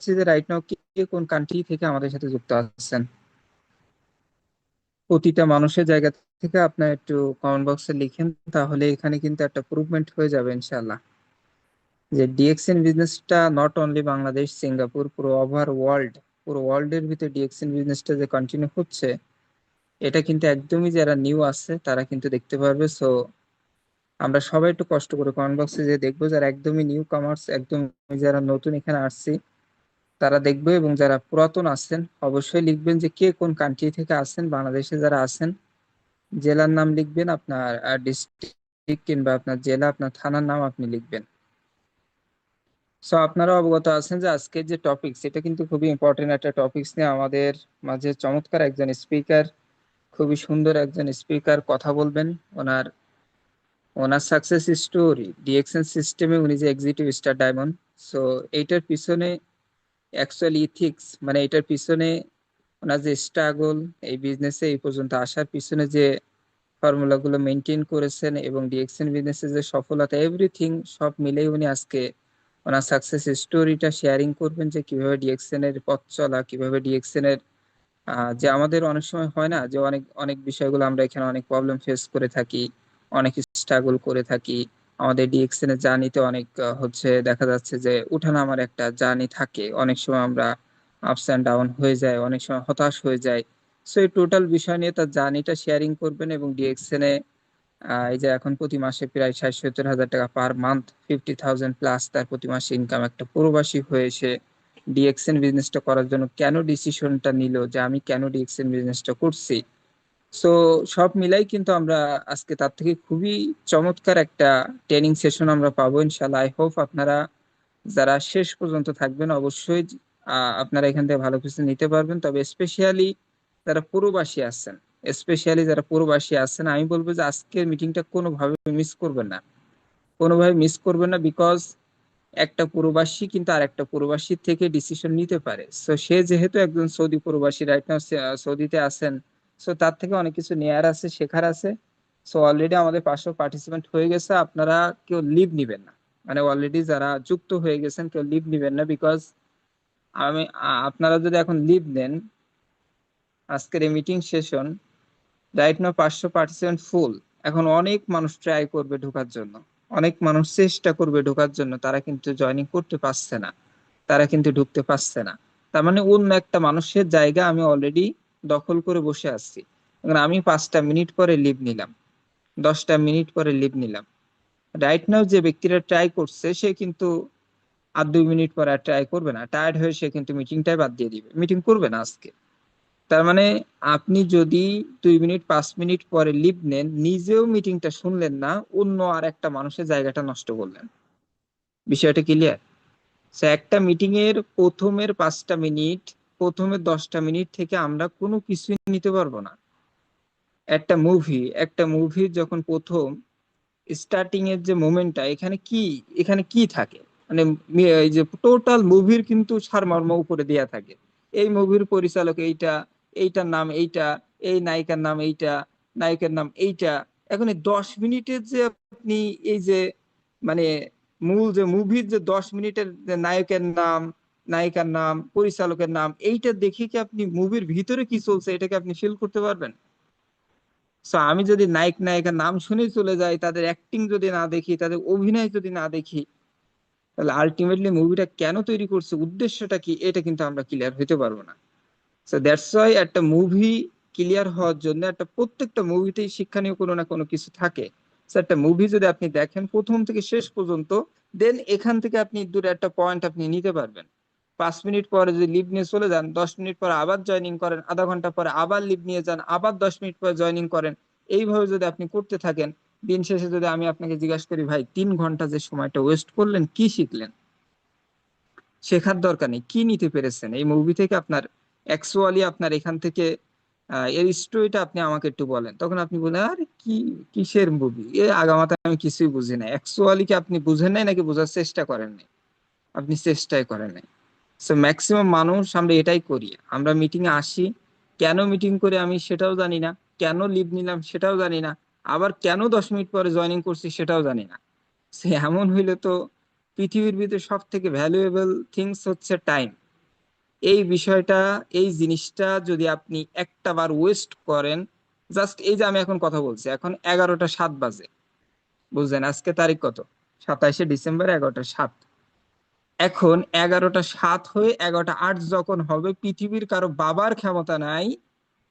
যে right now কে কোন country থেকে আমাদের সাথে যুক্ত আছেন। প্রতিটা মানুষের জায়গা থেকে আপনার একটু কমেন্ট বক্সে লিখেন, তাহলে এখানে কিন্তু একটা প্রুভমেন্ট হয়ে যাবে ইনশাল্লাহ যে ডিএক্সএন বিজনেসটা নট অনলি বাংলাদেশ, সিঙ্গাপুর, পুরো ওভার ওয়ার্ল্ড, পুরো ওয়ার্ল্ডের ভিতরে ডিএক্সএন বিজনেসটা যে কন্টিনিউ হচ্ছে, এটা কিন্তু একদমই যারা নিউ আছে তারা কিন্তু দেখতে পারবে। সো আমরা সবাই একটু কষ্ট করে কমেন্ট বক্সে যে দেখবো, যারা একদমই নিউ কামার্স, একদম যারা নতুন এখানে আসছি তারা দেখবে, এবং যারা পুরাতন আছেন অবশ্যই লিখবেন যে কে কোন কান্ট্রি থেকে আসেন। বাংলাদেশে যারা আছেন জেলার নাম লিখবেন, আপনার ডিস্ট্রিক্ট কিংবা আপনার জেলা, আপনার থানার নাম আপনি লিখবেন। সো আপনারা অবগত আছেন যে আজকের যে টপিক সেটা কিন্তু খুবই ইম্পর্টেন্ট একটা টপিকস নিয়ে আমাদের মাঝে চমৎকার একজন স্পিকার, খুবই সুন্দর একজন স্পিকার কথা বলবেন। ওনার ওনার সাকসেস স্টোরি ডিএক্সএন সিস্টেমে উনি যে এক্সিকিউটিভ স্টার ডায়মন্ড। সো এইটার পিছনে অ্যাকচুয়ালি ইথিক্স, মানে এটার পিছনে ওনার যে স্ট্রাগল, এই বিজনেসে এই পর্যন্ত আসার পিছনে যে ফর্মুলা গুলো মেনটেন করেছেন এবং ডিএক্সএন বিজনেসের যে সফলতা, এভরিথিং সব মিলেই উনি আজকে ওনার সাকসেস স্টোরিটা শেয়ারিং করবেন, যে কিভাবে ডিএক্সএন এর পথ চলা, কিভাবে ডিএক্সএন এর যে আমাদের অনেক সময় হয় না যে অনেক অনেক বিষয়গুলো আমরা এখানে অনেক প্রবলেম ফেস করে থাকি, অনেক স্ট্রাগল করে থাকি। আমাদের ডিএক্সএন এর জার্নিতে অনেক হচ্ছে দেখা যাচ্ছে যে উঠানামার একটা জার্নি থাকে, অনেক সময় আমরা আপস অ্যান্ড ডাউন হয়ে যায়, অনেক সময় হতাশ হয়ে যায়। সো এই টোটাল বিষয় নিয়ে তার জার্নিটা শেয়ারিং করবেন। এবং ডিএক্সএন এ এই যে এখন প্রতি মাসে প্রায় 60-70 হাজার টাকা পার মান্থ, 50,000 প্লাস তার প্রতি মাসে ইনকাম, একটা প্রবাসী হয়ে সে ডিএক্সএন বিজনেসটা করার জন্য কেন ডিসিশনটা নিল, যে আমি কেন ডিএক্সএন বিজনেসটা করছি। সো সব মিলাই কিন্তু আমরা আজকে তার থেকে খুবই চমৎকার একটা ট্রেনিং সেশন আমরা পাবো ইনশাল্লাহ। আই হোপ আপনারা যারা শেষ পর্যন্ত থাকবেন অবশ্যই আপনারা এখান থেকে ভালো কিছু নিতে পারবেন। তবে স্পেশালি যারা প্রবাসী আছেন, আমি বলবো যে আজকের মিটিংটা কোনোভাবে মিস করবেন না, কোনোভাবে মিস করবেন না। বিকজ একটা প্রবাসী কিন্তু আর একটা প্রবাসীর থেকে ডিসিশন নিতে পারে। সো সে যেহেতু একজন সৌদি প্রবাসী, রাইট নাও সৌদিতে আছেন, সো তার থেকে অনেক কিছু নেয়ার আছে, শেখার আছে। সো অলরেডি আমাদের 500 পার্টিসিপেন্ট হয়ে গেছে, আপনারা কেউ লিভ নিবেন না, মানে অলরেডি যারা যুক্ত হয়ে গেছেন কেউ লিভ নিবেন না। বিকজ আপনারা যদি এখন লিভ নেন, আজকের এই meeting session right now 500 participant full. এখন অনেক মানুষ ট্রাই করবে ঢোকার জন্য, অনেক মানুষ চেষ্টা করবে ঢোকার জন্য, তারা কিন্তু জয়েনিং করতে পারছে না, তারা কিন্তু ঢুকতে পারছে না। তার মানে অন্য একটা মানুষের জায়গা আমি অলরেডি দখল করে বসে আছি। এখন আমি 5টা মিনিট পরে লিভ নিলাম, 10টা মিনিট পরে লিভ নিলাম, রাইট নাও যে ব্যক্তিরা ট্রাই করছে সে কিন্তু আর 2 মিনিট পরে আর ট্রাই করবে না, টায়ার্ড হয়ে সে কিন্তু মিটিংটাই বাদ দিয়ে দিবে, মিটিং করবে না আজকে। তার মানে আপনি যদি 2 মিনিট 5 মিনিট পরে লিভ নেন, নিজেও মিটিংটা শুনলেন না, অন্য আর একটা মানুষের জায়গাটা নষ্ট করলেন। বিষয়টা ক্লিয়ার? একটা মিটিং এর প্রথমের 5টা মিনিট, প্রথমের 10টা মিনিট থেকে আমরা কোনো কিছুই নিতে পারবো না। একটা মুভির যখন প্রথম স্টার্টিং এর যে মোমেন্টটা, এখানে কি থাকে, মানে এই যে টোটাল মুভির কিন্তু সারমর্ম উপরে দেয়া থাকে। এই মুভির পরিচালক এইটা, এইটার নাম এইটা, এই নায়িকার নাম এইটা, নায়কের নাম এইটা। এখন এই 10 মিনিটের যে আপনি এই যে মানে মূল যে মুভির যে 10 মিনিটের যে নায়কের নাম, নায়িকার নাম, পরিচালকের নাম, এইটা দেখে কি আপনি মুভির ভিতরে কি চলছে এটাকে আপনি ফিল করতে পারবেন? সো আমি যদি নায়ক নায়িকার নাম শুনেই চলে যাই, তাদের অ্যাক্টিং যদি না দেখি, তাদের অভিনয় যদি না দেখি, তাহলে আলটিমেটলি মুভিটা কেন তৈরি করছে, উদ্দেশ্যটা কি, এটা কিন্তু আমরা ক্লিয়ার হইতে পারবো না। সো দ্যাটস ওয়াই একটা মুভি ক্লিয়ার হওয়ার জন্য একটা প্রত্যেকটা মুভিতেই শিক্ষণীয় কোনো না কোনো কিছু থাকে। সো একটা মুভি যদি আপনি দেখেন প্রথম থেকে শেষ পর্যন্ত, দেন এখান থেকে আপনি দুটো একটা পয়েন্ট আপনি নিতে পারবেন। 5 মিনিট পরে যদি লিভ নিয়ে চলে যান, 10 মিনিট পরে আবার জয়নিং করেন, আধা ঘন্টা পরে আবার লিভ নিয়ে যান, আবার 10 মিনিট পরে জয়নিং করেন, এইভাবে যদি আপনি করতে থাকেন, দিন শেষে যদি আমি আপনাকে জিজ্ঞাসা করি ভাই 3 ঘন্টা যে সময়টা ওয়েস্ট করলেন কি শিখলেন? শেখার দরকার নেই, কি নিতে পেরেছেন এই মুভি থেকে আপনার, অ্যাকচুয়ালি আপনার এখান থেকে এর স্টোরিটা আপনি আমাকে একটু বলেন। তখন আপনি বলেন আরে কি, কিসের মুভি, এ আগামাথা আমি কিছুই বুঝি না। অ্যাকচুয়ালি কি আপনি বুঝেন নাই নাকি বোঝার চেষ্টা করেন নাই? আপনি চেষ্টাই করেন নাই। সো ম্যাক্সিমাম মানুষ আমরা এটাই করি, আমরা মিটিং এ আসি, কেন মিটিং করে আমি সেটাও জানি না, কেন লিভ নিলাম সেটাও জানি না, আবার কেন 10 মিনিট পরে জয়েনিং করছি সেটাও জানি না। সে এমন হইলে তো পৃথিবীর ভিতরে সব থেকে ভ্যালুয়েবল থিংস হচ্ছে টাইম। এই বিষয়টা, এই জিনিসটা যদি আপনি একটা বার ওয়েস্ট করেন, জাস্ট এই যে আমি এখন কথা বলছি, এখন 11টা 7 বাজে, বুঝলেন আজকে তারিখ কত? 27শে ডিসেম্বর, 11টা 7। এখন 11টা 7 হয়ে 11টা 8 যখন হবে, পৃথিবীর কারো বাবার ক্ষমতা নাই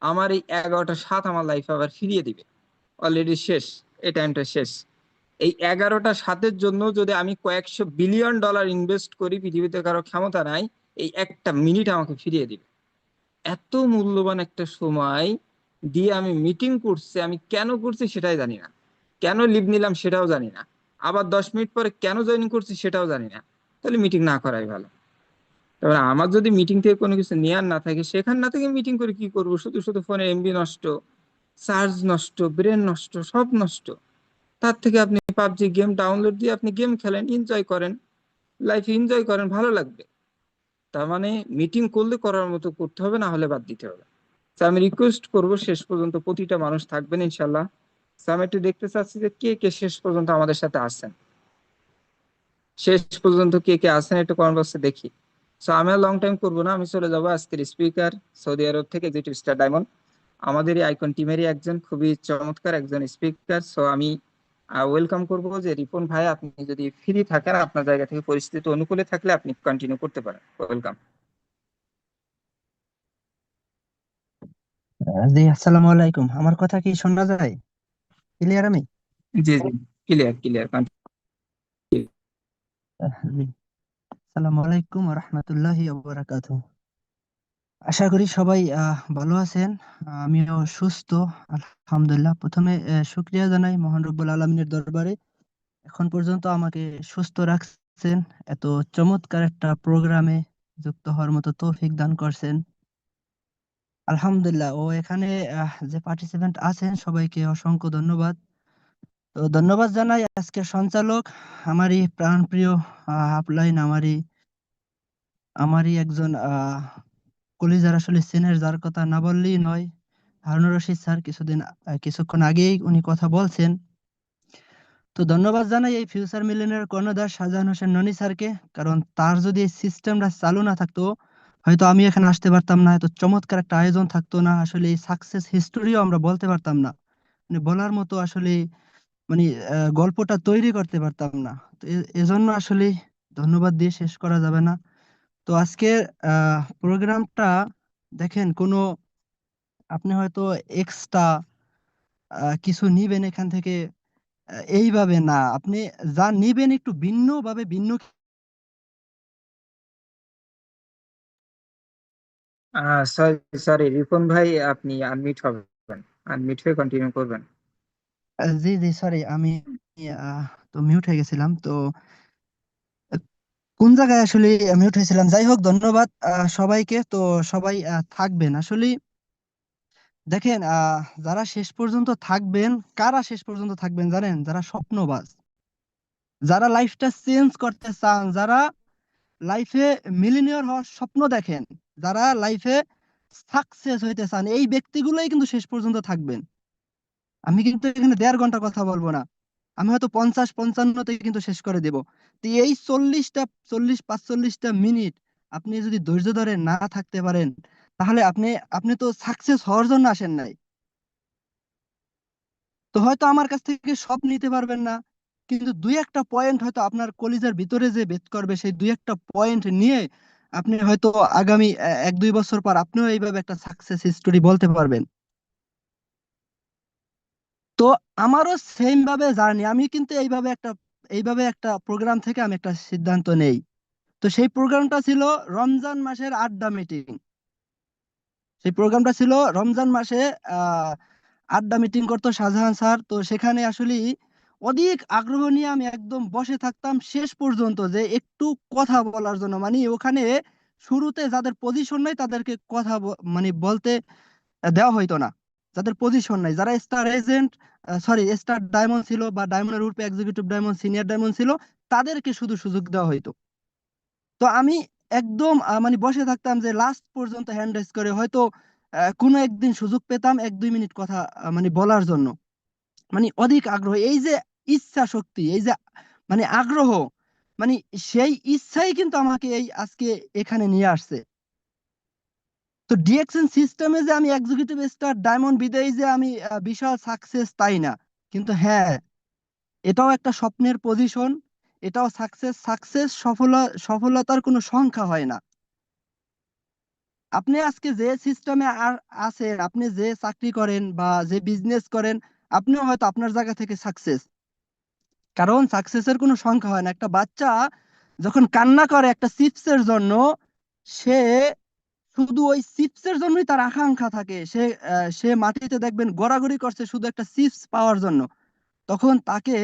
আমার এই 11টা 7 আমার লাইফে আবার ফিরিয়ে দিবে। অলরেডি শেষ, এই টাইমটা শেষ। এই 11টা 7-এর জন্য যদি আমি কয়েকশো বিলিয়ন ডলার ইনভেস্ট করি, পৃথিবীতে কারো ক্ষমতা নাই এই একটা মিনিট আমাকে ফিরিয়ে দিবে। এত মূল্যবান একটা সময় দিয়ে আমি মিটিং করছি, আমি কেন করছি সেটাই জানি না, কেন লিভ নিলাম সেটাও জানি না, আবার 10 মিনিট পরে কেন জয়েন করছি সেটাও জানি না। তাহলে মিটিং না করাই ভালো। তারপরে আমার যদি মিটিং থেকে কোনো কিছু নেয়ার না থাকে, সেখান না থেকে মিটিং করে কি করব? শুধু শুধু ফোনে এমবি নষ্ট, চার্জ নষ্ট, ব্রেন নষ্ট, সব নষ্ট। তার থেকে আপনি পাবজি গেম ডাউনলোড দিয়ে আপনি গেম খেলেন, এনজয় করেন, লাইফ এনজয় করেন, ভালো লাগবে। তার মানে মিটিং করলে করার মতো করতে হবে, না হলে বাদ দিতে হবে। তো আমি রিকোয়েস্ট করব শেষ পর্যন্ত প্রতিটা মানুষ থাকবেন ইনশাল্লাহ। তো আমি একটু দেখতে চাচ্ছি যে কে কে শেষ পর্যন্ত আমাদের সাথে আছেন, শেষ পর্যন্ত কে কে আছেন একটু কমেন্ট বক্সে দেখি। সো আমি আর লং টাইম করবো না, আমি চলে যাবো আজকের স্পিকার, সৌদি আরব থেকে এক্সিকিউটিভ স্টার ডায়মন্ড, আমাদের এই আইকন টিমেরই একজন খুবই চমৎকার একজন স্পিকার। সো আমি ওয়েলকাম করবো যে রিপন ভাই, আপনি যদি ফ্রি থাকেন, আপনার জায়গা থেকে পরিস্থিতি অনুকূলে থাকলে আপনি কন্টিনিউ করতে পারেন। ওয়েলকাম। জি, আসসালামু আলাইকুম। আমার কথা কি শোনা যায়? ক্লিয়ার আমি? জি জি, ক্লিয়ার ক্লিয়ার। জি। আসসালামু আলাইকুম ওয়া রাহমাতুল্লাহি ওয়া বারাকাতুহু। আশা করি সবাই ভালো আছেন। আমিও সুস্থ, আলহামদুলিল্লাহ। প্রথমে শুকরিয়া জানাই মহান রব্বুল আলামিনের দরবারে, এখন পর্যন্ত আমাকে সুস্থ রাখছেন, এত চমৎকার একটা প্রোগ্রামে যুক্ত হওয়ার মতো তৌফিক দান করছেন। আলহামদুলিল্লাহ। ও এখানে যে পার্টিসিপেন্ট আছেন সবাইকে অসংখ্য ধন্যবাদ। তো ধন্যবাদ জানাই আজকের সঞ্চালক, আমারই প্রাণপ্রিয় আপলাইন, আমারই একজন কলিজার আসলে সিনের, যার কথা না বললেই নয়, হারুনুর রশিদ স্যার। কিছুক্ষণ আগেই উনি কথা বলছেন। তো ধন্যবাদ জানাই এই ফিউচার মিলিয়নের কর্ণধার শাহজাহান হোসেন ননী স্যারকে, কারণ তার যদি এই সিস্টেমটা চালু না থাকতো, হয়তো আমি এখানে আসতে পারতাম না, এত চমৎকার একটা আয়োজন থাকতো না, আসলে এই সাকসেস হিস্টোরিও আমরা বলতে পারতাম না, মানে বলার মতো আসলে, মানে গল্পটা তৈরি করতে পারতাম না। তো এজন্য আসলে ধন্যবাদ দিয়ে শেষ করা যাবে না। তো আজকের প্রোগ্রামটা দেখেন, কোনো আপনি হয়তো এক্সট্রা কিছু নিবেন এখান থেকে, এইভাবে না, আপনি যা নিবেন একটু ভিন্ন ভাবে, ভিন্ন। সরি সরি রিপন ভাই, আপনি আনমিউট হবেন, আনমিউট হয়ে কন্টিনিউ করবেন। জি জি, সরি, আমি তো মিউট হয়ে গেছিলাম। তো আহ, কোন জায়গায় আসলে মিউট হয়েছিলাম? যাই হোক, ধন্যবাদ সবাইকে। তো সবাই থাকবেন আসলে। দেখেন, যারা শেষ পর্যন্ত থাকবেন, কারা শেষ পর্যন্ত থাকবেন জানেন? যারা স্বপ্নবাজ, যারা লাইফটা চেঞ্জ করতে চান, যারা লাইফে মিলিনিয়র হওয়ার স্বপ্ন দেখেন, যারা লাইফে সাকসেস হইতে চান, এই ব্যক্তিগুলোই কিন্তু শেষ পর্যন্ত থাকবেন। আমি কিন্তু এখানে 1.5 ঘন্টা কথা বলবো না, আমি হয়তো 50-55 কিন্তু শেষ করে দেব। তো এই 40-45 মিনিট আপনি যদি ধৈর্য ধরে না থাকতে পারেন, তাহলে আপনি আপনি তো সাকসেস হওয়ার জন্য আসেন নাই। তো হয়তো আমার কাছ থেকে সব নিতে পারবেন না, কিন্তু দুই একটা পয়েন্ট হয়তো আপনার কলিজার ভিতরে যে ভেদ করবে, সেই দুই একটা পয়েন্ট নিয়ে আপনি হয়তো আগামী 1-2 বছর পর আপনিও এইভাবে একটা সাকসেস স্টোরি বলতে পারবেন। তো আমারও সেম ভাবে জার্নি, আমি কিন্তু এইভাবে একটা প্রোগ্রাম থেকে আমি একটা সিদ্ধান্ত নেই। তো সেই প্রোগ্রামটা ছিল রমজান মাসের আড্ডা মিটিং। সেই প্রোগ্রামটা ছিল রমজান মাসে আহ আড্ডা মিটিং করতো শাহজাহান স্যার। তো সেখানে আসলে অধিক আগ্রহ নিয়ে আমি একদম বসে থাকতাম শেষ পর্যন্ত, যে একটু কথা বলার জন্য। মানে ওখানে শুরুতে যাদের পজিশন নাই তাদেরকে কথা মানে বলতে দেওয়া হইতো না। যাদের পজিশন নাই, যারা star agent, sorry, star diamond ছিল, বা ডায়মন্ডের উপরে এক্সিকিউটিভ ডায়মন্ড, সিনিয়র ডায়মন্ড ছিল, তাদেরকে শুধু সুযোগ দেওয়া হইতো। তো আমি একদম মানে বসে থাকতাম, যে লাস্ট পর্যন্ত হ্যান্ড রেজ করে হয়তো কোনো একদিন সুযোগ পেতাম 1-2 মিনিট কথা মানে বলার জন্য। মানে অধিক আগ্রহ, এই যে ইচ্ছা শক্তি, এই যে মানে আগ্রহ, মানে সেই ইচ্ছাই কিন্তু আমাকে এই আজকে এখানে নিয়ে আসছে। তো ডিএক্সএন সিস্টেমে যে আমি এক্সিকিউটিভ স্টার ডায়মন্ড বিদেই যে আমি বিশাল সাকসেস তাই না, কিন্তু হ্যাঁ, এটাও একটা স্বপ্নের পজিশন। এটাও সাকসেস। সফলতার কোনো সংখ্যা হয় না। আপনি আজকে যে সিস্টেমে আছেন, আপনি যে চাকরি করেন বা যে বিজনেস করেন, আপনিও হয়তো আপনার জায়গা থেকে সাকসেস। কারণ সাকসেসের কোনো সংখ্যা হয় না। একটা বাচ্চা যখন কান্না করে একটা চিপসের জন্য, সে শুধু ওই চিপসের জন্যই তার আকাঙ্ক্ষা থাকে। সে মাটিতে দেখবেন গড়াগড়ি করছে শুধু একটা চিপস পাওয়ার জন্য। তখন তাকে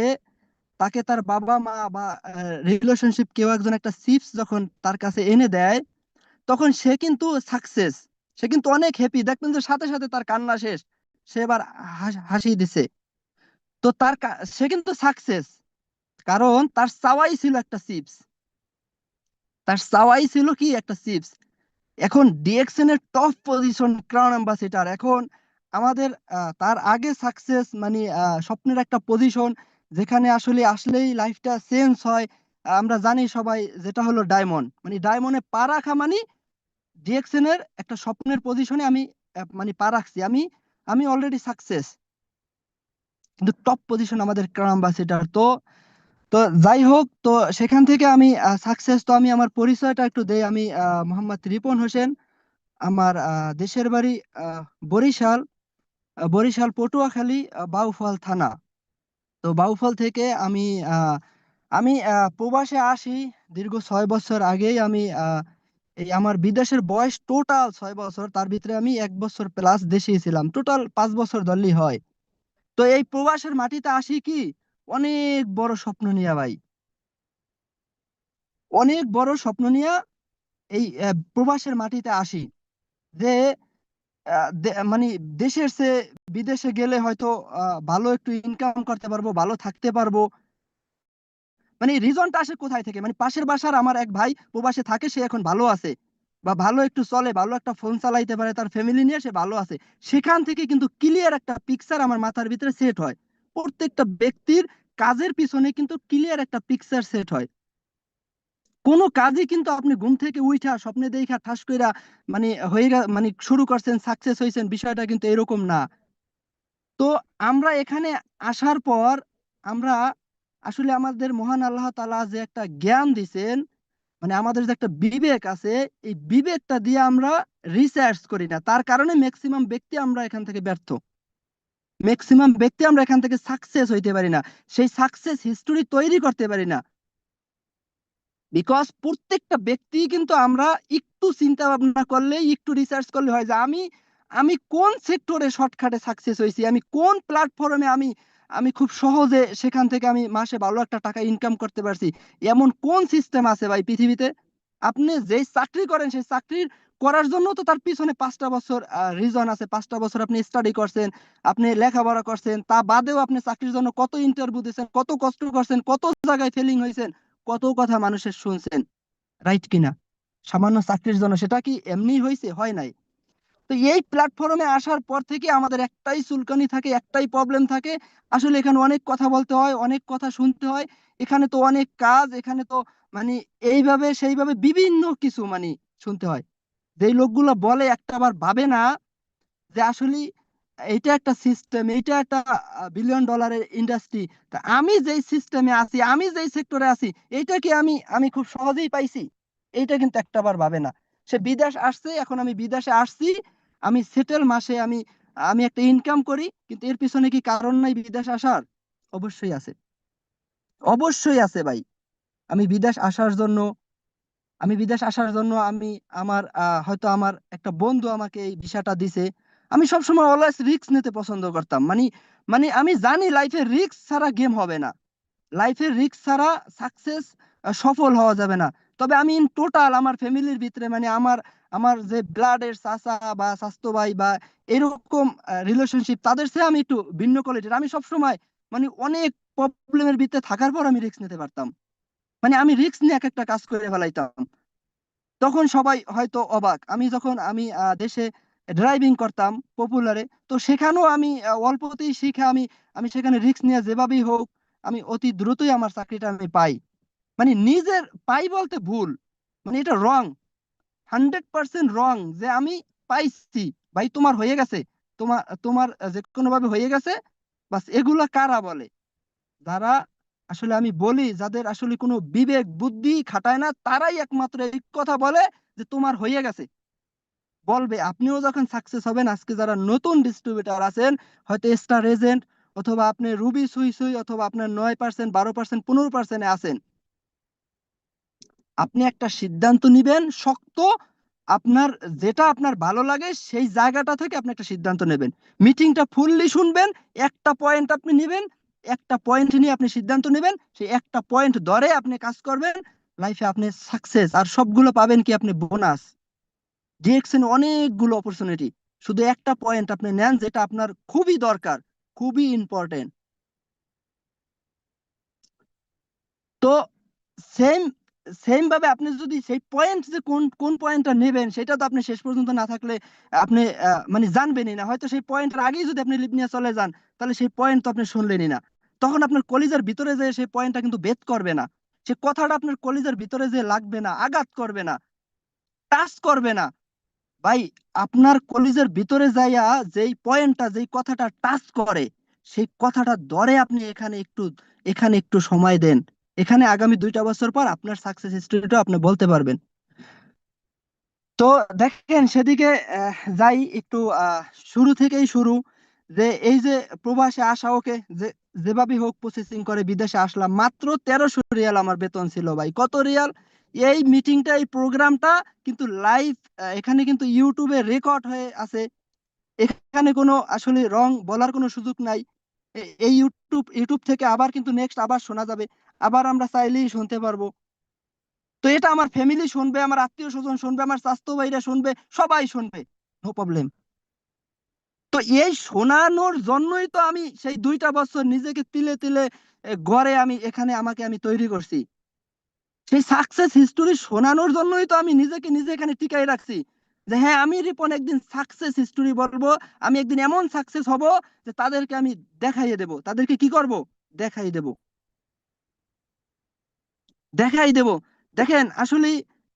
তাকে তার বাবা মা বা রিলেশনশিপ কেউ একজন একটা চিপস যখন তার কাছে এনে দেয়, তখন সে কিন্তু সাকসেস। সে কিন্তু অনেক হ্যাপি, দেখবেন যে সাথে সাথে তার কান্না শেষ, সে এবার হাসি দিছে। তো সে কিন্তু সাকসেস, কারণ তার চাওয়াই ছিল একটা চিপস। তার চাওয়াই ছিল কি একটা চিপস। এখন ডিএক্সএন এর টপ পজিশন ক্রাউন অ্যাম্বাসেডর। এখন আমাদের তার আগে সাকসেস মানে স্বপ্নের একটা পজিশন, যেখানে আসলে আসলেই লাইফটা চেঞ্জ হয়। আমরা জানি সবাই, যেটা হলো ডায়মন্ড। মানে ডায়মন্ডে পা রাখা মানে ডিএক্সএন এর একটা স্বপ্নের পজিশনে আমি মানে পা রাখছি। আমি অলরেডি সাকসেস, কিন্তু টপ পজিশন আমাদের ক্রাউন অ্যাম্বাসেডর। তো তো যাই হোক, তো সেখান থেকে আমি সাকসেস। তো আমি আমার পরিচয়টা একটু দেই। আমি মোহাম্মদ রিপন হোসেন। আমার দেশের বাড়ি আহ, বরিশাল। বরিশাল পটুয়াখালী, বাউফল থানা। তো বাউফল থেকে আমি প্রবাসে আসি দীর্ঘ 6 বছর আগেই। এই আমার বিদেশের বয়স টোটাল 6 বছর, তার ভিতরে আমি 1 বছর প্লাস দেশেই ছিলাম, টোটাল 5 বছর ধরলেই হয়। তো এই প্রবাসের মাটিতে আসি কি অনেক বড় স্বপ্ন নিয়ে ভাই, অনেক বড় স্বপ্ন নিয়ে এই প্রবাসের মাটিতে আসি। যে মানে দেশের চেয়ে বিদেশে গেলে হয়তো ভালো একটু ইনকাম করতে পারবো, ভালো থাকতে পারবো। মানে রিজনটা আসে কোথায় থেকে, মানে পাশের বাসার আমার এক ভাই প্রবাসে থাকে, সে এখন ভালো আছে বা ভালো একটু চলে, ভালো একটা ফোন চালাইতে পারে, তার ফ্যামিলি নিয়ে সে ভালো আছে। সেখান থেকে কিন্তু ক্লিয়ার একটা পিকচার আমার মাথার ভিতরে সেট হয়। প্রত্যেকটা ব্যক্তির কাজের পিছনে কিন্তু ক্লিয়ার একটা পিকচার সেট হয়। কোনো কাজই কিন্তু আপনি ঘুম থেকে উঠা স্বপ্নে দেখা ঠাস কইরা মানে মানে শুরু করছেন, সাকসেস হয়েছেন, বিষয়টা কিন্তু এরকম না। তো আমরা এখানে আসার পর আমরা আসলে আমাদের মহান আল্লাহ তাআলা যে একটা জ্ঞান দিছেন, মানে আমাদের যে একটা বিবেক আছে, এই বিবেকটা দিয়ে আমরা রিসার্চ করি না। তার কারণে ম্যাক্সিমাম ব্যক্তি আমরা এখান থেকে ব্যর্থ। ম্যাক্সিমাম ব্যক্তি আমরা এখান থেকে সাকসেস হইতে পারি না, সেই সাকসেস হিস্টোরি তৈরি করতে পারি না। বিকজ প্রত্যেকটা ব্যক্তি কিন্তু আমরা একটু চিন্তা ভাবনা করলে, একটু রিসার্চ করলে হয় যে আমি আমি কোন সেক্টরে শর্টকাটে সাকসেস হয়েছি, আমি কোন প্ল্যাটফর্মে আমি আমি খুব সহজে সেখান থেকে আমি মাসে ভালো একটা টাকা ইনকাম করতে পারছি। এমন কোন সিস্টেম আছে ভাই পৃথিবীতে? আপনি যেই চাকরি করেন সেই চাকরির করার জন্য তো তার পিছনে 5টা বছর রিজন আছে। 5টা বছর আপনি স্টাডি করছেন, আপনি লেখাপড়া করছেন, তা বাদেও আপনি চাকরির জন্য কত ইন্টারভিউ দিয়েছেন, কত কষ্ট করছেন, কত জায়গায় ফেলিং হয়েছেন, কত কথা মানুষের শুনছেন, রাইট কিনা? সামান্য চাকরির জন্য সেটা কি এমনি হয়েছে? হয় নাই। তো এই প্ল্যাটফর্মে আসার পর থেকে আমাদের একটাই চুলকানি থাকে, একটাই প্রবলেম থাকে। আসলে এখানে অনেক কথা বলতে হয়, অনেক কথা শুনতে হয়। এখানে তো অনেক কাজ, এখানে তো মানে এইভাবে সেইভাবে বিভিন্ন কিছু মানে শুনতে হয়। যেই লোকগুলো বলে একটা বার ভাবে না যে আসলে এটা একটা সিস্টেম, এটা একটা $1 বিলিয়ন ইন্ডাস্ট্রি। তা আমি যেই সিস্টেমে আছি, আমি যেই সেক্টরে আছি, এইটা কি আমি আমি খুব সহজেই পাইছি? এইটা কিন্তু একটাবার ভাবে না। সে বিদেশ আসছে, এখন আমি বিদেশে আসছি, আমি সেটেল, মাসে আমি আমি একটা ইনকাম করি, কিন্তু এর পিছনে কি কারণ নাই বিদেশ আসার? অবশ্যই আছে, অবশ্যই আছে ভাই। আমি বিদেশ আসার জন্য আমি বিদেশ আসার জন্য আমি আমার হয়তো আমার একটা বন্ধু আমাকে এই ভিসাটা দিছে। আমি সবসময় অলওয়েজ রিস্ক নিতে পছন্দ করতাম। মানে মানে আমি জানি লাইফে রিস্ক ছাড়া গেম হবে না, লাইফের রিস্ক ছাড়া সাকসেস সফল হওয়া যাবে না। তবে আমি ইন টোটাল আমার ফ্যামিলির ভিতরে মানে আমার আমার যে ব্লাডের চাচা বা স্বাস্থ্য ভাই বা এরকম রিলেশনশিপ, তাদের চেয়ে আমি একটু ভিন্ন কোয়ালিটির। আমি সবসময় মানে অনেক প্রবলেমের ভিতরে থাকার পর আমি রিস্ক নিতে পারতাম। মানে আমি রিস্ক নিয়ে এক একটা কাজ করে ফেলাইতাম। তখন সবাই হয়তো অবাক। আমি যখন দেশে ড্রাইভিং করতাম পপুলারে, তো সেখানেও আমি অল্পতেই শিখে আমি আমি সেখানে রিস্ক নিয়ে যেভাবেই হোক আমি অতি দ্রুতই আমার চাকরিটা আমি পাই। মানে নিজের পাই বলতে ভুল, মানে এটা রং, 100% রং যে আমি পাইছি, ভাই তোমার হয়ে গেছে, তোমার তোমার যে কোনো ভাবে হয়ে গেছে, বাস এগুলা কারা বলে? যারা আসলে আমি বলি যাদের আসলে কোনো বিবেক বুদ্ধি খাটায় না, তারাই একমাত্র এই কথা বলে যে তোমার হয়ে গেছে। বলবে আপনিও যখন সাকসেস হবেন, আজকে যারা নতুন ডিস্ট্রিবিউটর আছেন, হয়তো স্টার এজেন্ট অথবা আপনি রুবি সুই সুই অথবা আপনার 9%, 12%, 15% আছেন, আপনি একটা সিদ্ধান্ত নিবেন শক্ত। আপনার যেটা আপনার ভালো লাগে সেই জায়গাটা থেকে আপনি একটা সিদ্ধান্ত নেবেন। মিটিংটা ফুললি শুনবেন, একটা পয়েন্ট আপনি নেবেন, একটা পয়েন্ট নিয়ে আপনি সিদ্ধান্ত নেবেন, সেই একটা পয়েন্ট ধরে আপনি কাজ করবেন। লাইফে আপনি সাকসেস, আর সবগুলো পাবেন কি আপনি বোনাস। ডিএক্সএন অনেকগুলো অপরচুনিটি, শুধু একটা পয়েন্ট আপনি নেন যেটা আপনার খুবই দরকার, খুবই ইম্পর্টেন্ট। তো সেম সেম ভাবে আপনি যদি সেই পয়েন্ট, যে কোন কোন পয়েন্টটা নেবেন সেটা তো আপনি শেষ পর্যন্ত না থাকলে আপনি মানে জানবেনই না। হয়তো সেই পয়েন্টের আগেই যদি আপনি লিপ নিয়ে চলে যান, তাহলে সেই পয়েন্ট তো আপনি শুনলেনই না। তখন আপনার কলিজার ভিতরে যে সেই পয়েন্টটা কিন্তু ভেদ করবে না, সে কথাটা আপনার কলিজার ভিতরে যে লাগবে না, আঘাত করবে না, টাচ করবে না। ভাই, আপনার কলিজের ভিতরে যাইয়া যেই পয়েন্টটা, যেই কথাটা টাচ করে, সেই কথাটা ধরে আপনি এখানে একটু সময় দেন। এখানে আগামী 2টা বছর পর আপনার সাকসেস হিস্ট্রিটা আপনি বলতে পারবেন। তো দেখেন সেদিকে যাই একটু, শুরু থেকেই শুরু, যে এই যে প্রবাসে আসা, ওকে, যে যেভাবে হোক প্রসেসিং করে বিদেশে আসলাম, মাত্র 1300 রিয়াল আমার বেতন ছিল ভাই। কত রিয়াল? এই মিটিংটা, এই প্রোগ্রামটা কিন্তু লাইভ, এখানে কিন্তু ইউটিউবে রেকর্ড হয়ে আছে। এখানে কোনো আসলে রং বলার কোনো সুযোগ নাই। এই ইউটিউব থেকে আবার কিন্তু নেক্সট আবার শোনা যাবে, আবার আমরা চাইলেই শুনতে পারবো। তো এটা আমার ফ্যামিলি শুনবে, আমার আত্মীয় স্বজন শুনবে, আমার স্বাস্থ্য ভাইরা শুনবে, সবাই শুনবে, নো প্রবলেম। তো এই শোনানোর জন্যই তো আমি সেই 2টা বছর নিজেকে তিলে তিলে গড়ে আমি এখানে আমাকে আমি তৈরি করছি। সেই সাকসেস হিস্টোরি শোনানোর জন্যই তো আমি নিজেকে নিজে এখানে টিকাই রাখছি, যে হ্যাঁ, আমি রিপন একদিন সাকসেস হিস্টোরি বলবো। আমি একদিন এমন সাকসেস হব যে তাদেরকে আমি দেখাইয়ে দেব। তাদেরকে কি করব? দেখাই দেব, দেখাই দেব। দেখেন আসলে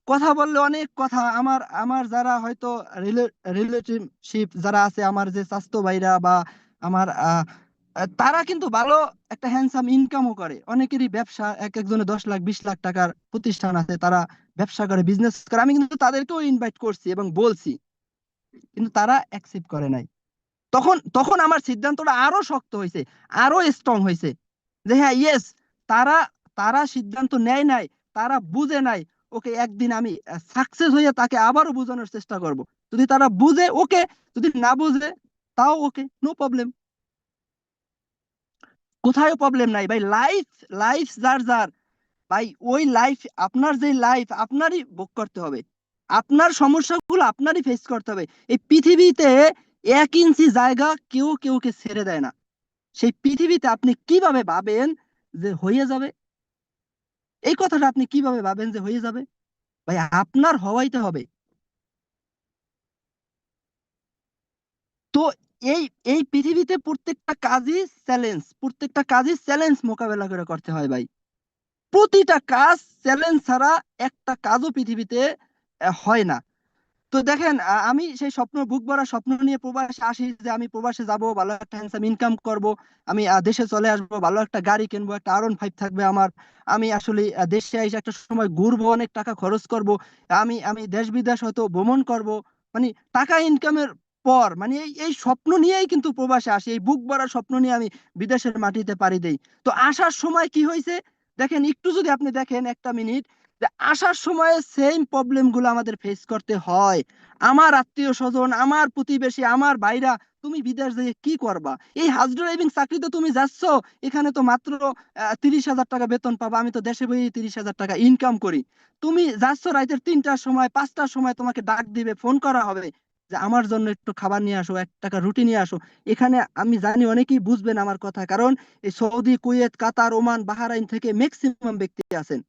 কথা বললে অনেক কথা, আমার আমার যারা হয়তো রিলেটিভশিপ যারা আছে, আমার যে স্বাস্থ্য ভাইরা বা আমার তারা কিন্তু ভালো একটা হ্যান্ডসাম ইনকামও করে। অনেকেরই ব্যবসা, এক একজনের 10 লাখ 20 লাখ টাকার প্রতিষ্ঠান আছে, তারা ব্যবসা করে, বিজনেস করে। আমি কিন্তু তাদেরকেও ইনভাইট করছি এবং বলছি, কিন্তু তারা অ্যাকসেপ্ট করে নাই। তখন তখন আমার সিদ্ধান্তটা আরো শক্ত হয়েছে, আরো স্ট্রং হয়েছে, যে হ্যাঁ, ইয়েস, তারা তারা সিদ্ধান্ত নেয় নাই, তারা বুঝে নাই। ওকে, একদিন আমি সাকসেস হয়ে তাকে আবারও বোঝানোর চেষ্টা করব। যদি তারা বুঝে ওকে, যদি না বুঝে তাও ওকে, নো প্রবলেম। কোথায় প্রবলেম নাই ভাই। লাইফ লাইফ যার যার, ভাই ওই লাইফ, আপনার যে লাইফ আপনারই ভোগ করতে হবে, আপনার সমস্যাগুলো আপনারই ফেস করতে হবে। এই পৃথিবীতে 1 ইঞ্চি জায়গা কেউ কেউকে ছেড়ে দেয় না। সেই পৃথিবীতে আপনি কিভাবে ভাবেন যে হয়ে যাবে? এই কথাটা আপনি কিভাবে ভাবেন যে হয়ে যাবে? ভাই, আপনার হওয়াইতে হবে। তো এই এই পৃথিবীতে প্রত্যেকটা কাজই চ্যালেঞ্জ, প্রত্যেকটা কাজই চ্যালেঞ্জ মোকাবেলা করে করতে হয় ভাই। প্রতিটা কাজ চ্যালেঞ্জ ছাড়া একটা কাজও পৃথিবীতে হয় না। তো দেখেন, আমি সেই স্বপ্ন, বুক ভরা স্বপ্ন নিয়ে প্রবাসে আসি, যে আমি প্রবাসে যাব, ভালো একটা হ্যান্ডসাম ইনকাম করব, আমি দেশে চলে আসব, ভালো একটা গাড়ি কিনবো, একটা R15 থাকবে আমার। আমি আসলে দেশে এসে একটা সময় ঘুরবো, অনেক টাকা খরচ করব, আমি আমি দেশ বিদেশ হয়তো ভ্রমণ করব, মানে টাকা ইনকামের পর, মানে এই এই স্বপ্ন নিয়েই কিন্তু প্রবাসে আসি, এই বুক ভরা স্বপ্ন নিয়ে আমি বিদেশের মাটিতে পাড়ি দেই। তো আসার সময় কি হয়েছে? দেখেন, একটু যদি আপনি দেখেন 1টা মিনিট, যে আসার সময় সেম প্রবলেম গুলো আমাদের ফেস করতে হয়। আমার আত্মীয় স্বজন, আমার প্রতিবেশী, আমার ভাইরা, তুমি বিদেশ যেয়ে কি করবা? এই হাউস ড্রাইভিং চাকরিতে তুমি যাচ্ছ, এখানে তো মাত্র 30,000 টাকা বেতন পাবা, আমি তো দেশে বই 30,000 টাকা ইনকাম করি। তুমি যাচ্ছ রাতের 3টার সময়, 5টার সময় তোমাকে ডাক দিবে, ফোন করা হবে যে আমার জন্য একটু খাবার নিয়ে আসো, 1 টাকা রুটি নিয়ে আসো। এখানে আমি জানি অনেকেই বুঝবেন আমার কথা, কারণ এই সৌদি, কুয়েত, কাতার, ওমান, বাহরাইন থেকে ম্যাক্সিমাম ব্যক্তি আছেন।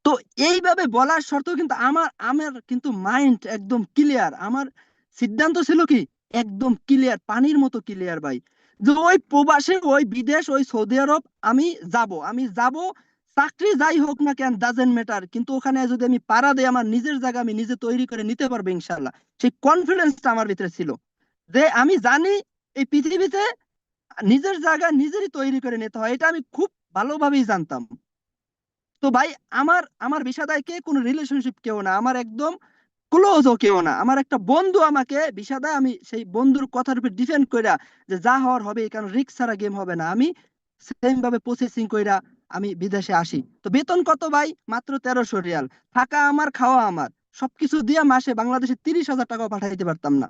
তো এইভাবে বলার সত্ত্বেও কিন্তু আমার আমার কিন্তু মাইন্ড একদম ক্লিয়ার। আমার সিদ্ধান্ত ছিল কি, একদম ক্লিয়ার, পানির মতো ক্লিয়ার ভাই, যে ওই প্রবাসে, ওই বিদেশ, ওই সৌদি আরব আমি যাব, আমি যাব। চাকরি যাই হোক না কেন ডাজেন্ট ম্যাটার, কিন্তু ওখানে যদি আমি পাড়া দিয়ে আমার নিজের জায়গা আমি নিজে তৈরি করে নিতে পারবো ইনশাল্লাহ, সেই কনফিডেন্সটা আমার ভিতরে ছিল যে আমি জানি এই পৃথিবীতে নিজের জায়গা নিজেরই তৈরি করে নিতে হয়, এটা আমি খুব ভালোভাবেই জানতাম। তো ভাই, আমার আমার বিষাদায় কে কোনো রিলেশনশিপ কেউ না, আমার একদম ক্লোজও কেউ না, আমার একটা বন্ধু আমাকে বিষাদায়, আমি সেই বন্ধুর কথার উপর ডিপেন্ড কইরা যে যা হওয়ার হবে, কারণ রিস্ক ছাড়া গেম হবে না, আমি সেম ভাবে প্রসেসিং কইরা আমি বিদেশে আসি। তো বেতন কত ভাই? মাত্র 1300 রিয়াল। থাকা আমার, খাওয়া আমার, সবকিছু দিয়ে মাসে বাংলাদেশে 30,000 টাকাও পাঠাইতে পারতাম না।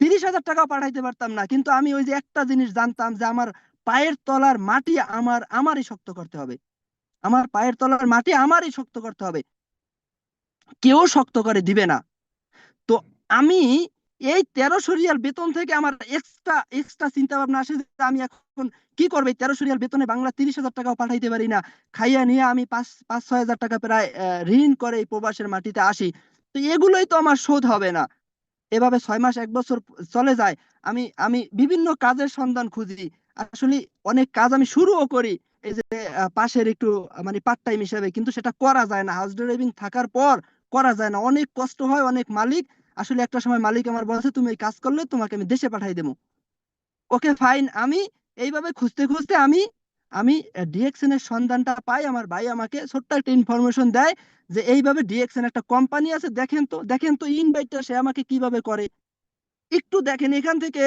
30,000 টাকাও পাঠাইতে পারতাম না, কিন্তু আমি ওই যে একটা জিনিস জানতাম যে আমার পায়ের তলার মাটি আমারই শক্ত করতে হবে, আমার পায়ের তলার মাটি আমারই শক্ত করতে হবে, কেউ শক্ত করে দিবে না। তো আমি এই 1300 রিয়াল বেতন থেকে আমার এক্সট্রা এক্সট্রা চিন্তা ভাবনা আসে যে আমি এখন কি করবো, এই 1300 রিয়াল বেতনে বাংলা 30,000 টাকাও পাঠাইতে পারি না, খাইয়া নিয়ে আমি 5-6 হাজার টাকা প্রায় ঋণ করে এই প্রবাসের মাটিতে আসি। তো এগুলোই তো আমার শোধ হবে না। এভাবে 6 মাস 1 বছর চলে যায়। আমি আমি বিভিন্ন কাজের সন্ধান খুঁজি, আসলে অনেক কাজ আমি শুরুও করি, এই যে পাশের একটু মানে পার্ট টাইম হিসেবে, কিন্তু সেটা করা যায় না, হাউস ড্রাইভিং থাকার পর করা যায় না, অনেক কষ্ট হয়, অনেক মালিক, আসলে একটা সময় মালিক আমার বলছে তুমি এই কাজ করলে তোমাকে আমি দেশে পাঠাই দেবো। ওকে ফাইন, আমি এইভাবে খুঁজতে খুঁজতে আমি আমি ডিএক্সএন এর সন্ধানটা পাই, আমার ভাই আমাকে ছোট্ট একটা ইনফরমেশন দেয় যে এইভাবে ডিএক্সএন একটা কোম্পানি আছে, দেখেন তো ইনভাইটটা সে আমাকে কিভাবে করে, একটু দেখেন এখান থেকে।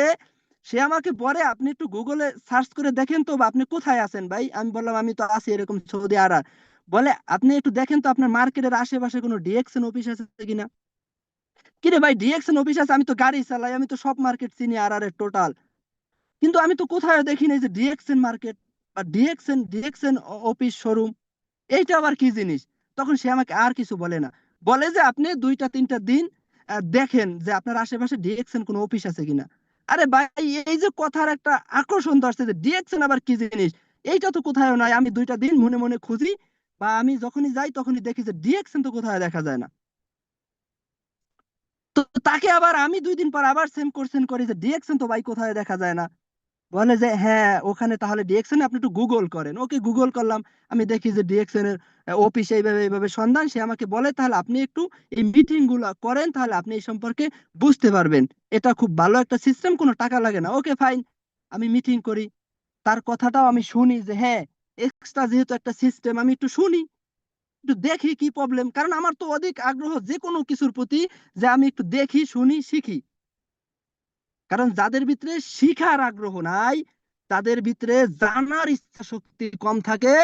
সে আমাকে বলে আপনি একটু গুগলে সার্চ করে দেখেন তো, বা আপনি কোথায় আছেন ভাই? আমি বললাম আমি তো আছি এরকম সৌদি আরব। বলে আপনি একটু দেখেন তো আপনার মার্কেটের আশেপাশে কোনো ডিএক্সএন অফিস আছে কিনা। কিরে ভাই, ডিএক্সএন অফিস আছে? আমি তো গাড়ি চালাই, আমি তো সব মার্কেট চিনি আর আর টোটাল, কিন্তু আমি তো কোথাও দেখি নাই যে ডিএক্সএন মার্কেট বা ডিএক্সএন অফিস শোরুম, এইটা আবার কি জিনিস। তখন সে আমাকে আর কিছু বলে না, বলে যে আপনি 2-3টা দিন দেখেন যে আপনার আশেপাশে ডিএক্সএন কোনো অফিস আছে কিনা। আরে ভাই, এই যে কথার একটা আকর্ষণ ধরছে যে ডিএক্সএন আবার কি জিনিস, এইটা তো কোথাও নাই। আমি 2টা দিন মনে মনে খুঁজি, বা আমি যখনই যাই তখনই দেখি যে ডিএক্সএন তো কোথাও দেখা যায় না। তো তাকে আবার আমি 2 দিন পর আবার সেম কোশ্চেন করি যে ডিএক্সএন তো ভাই কোথায় দেখা যায় না। বলে যে হ্যাঁ ওখানে তাহলে ডিএক্সএন আপনি একটু গুগল করেন। ওকে, গুগল করলাম, আমি দেখি যে ডিএক্সএন এর অফিস এইভাবে এইভাবে সন্ধান। সে আমাকে বলে তাহলে আপনি একটু এই মিটিং গুলো করেন, তাহলে আপনি এই সম্পর্কে বুঝতে পারবেন, এটা খুব ভালো একটা সিস্টেম, কোনো টাকা লাগে না। ওকে ফাইন, আমি মিটিং করি, তার কথাটাও আমি শুনি যে হ্যাঁ এক্সট্রা যেহেতু একটা সিস্টেম, আমি একটু শুনি, একটু দেখি কি প্রবলেম, কারণ আমার তো অধিক আগ্রহ যে কোনো কিছুর প্রতি, যে আমি একটু দেখি শুনি শিখি। কারণ যাদের ভিতরে শিখার আগ্রহ নাই, তাদের ভিতরে জানার ইচ্ছা শক্তি কম থাকে,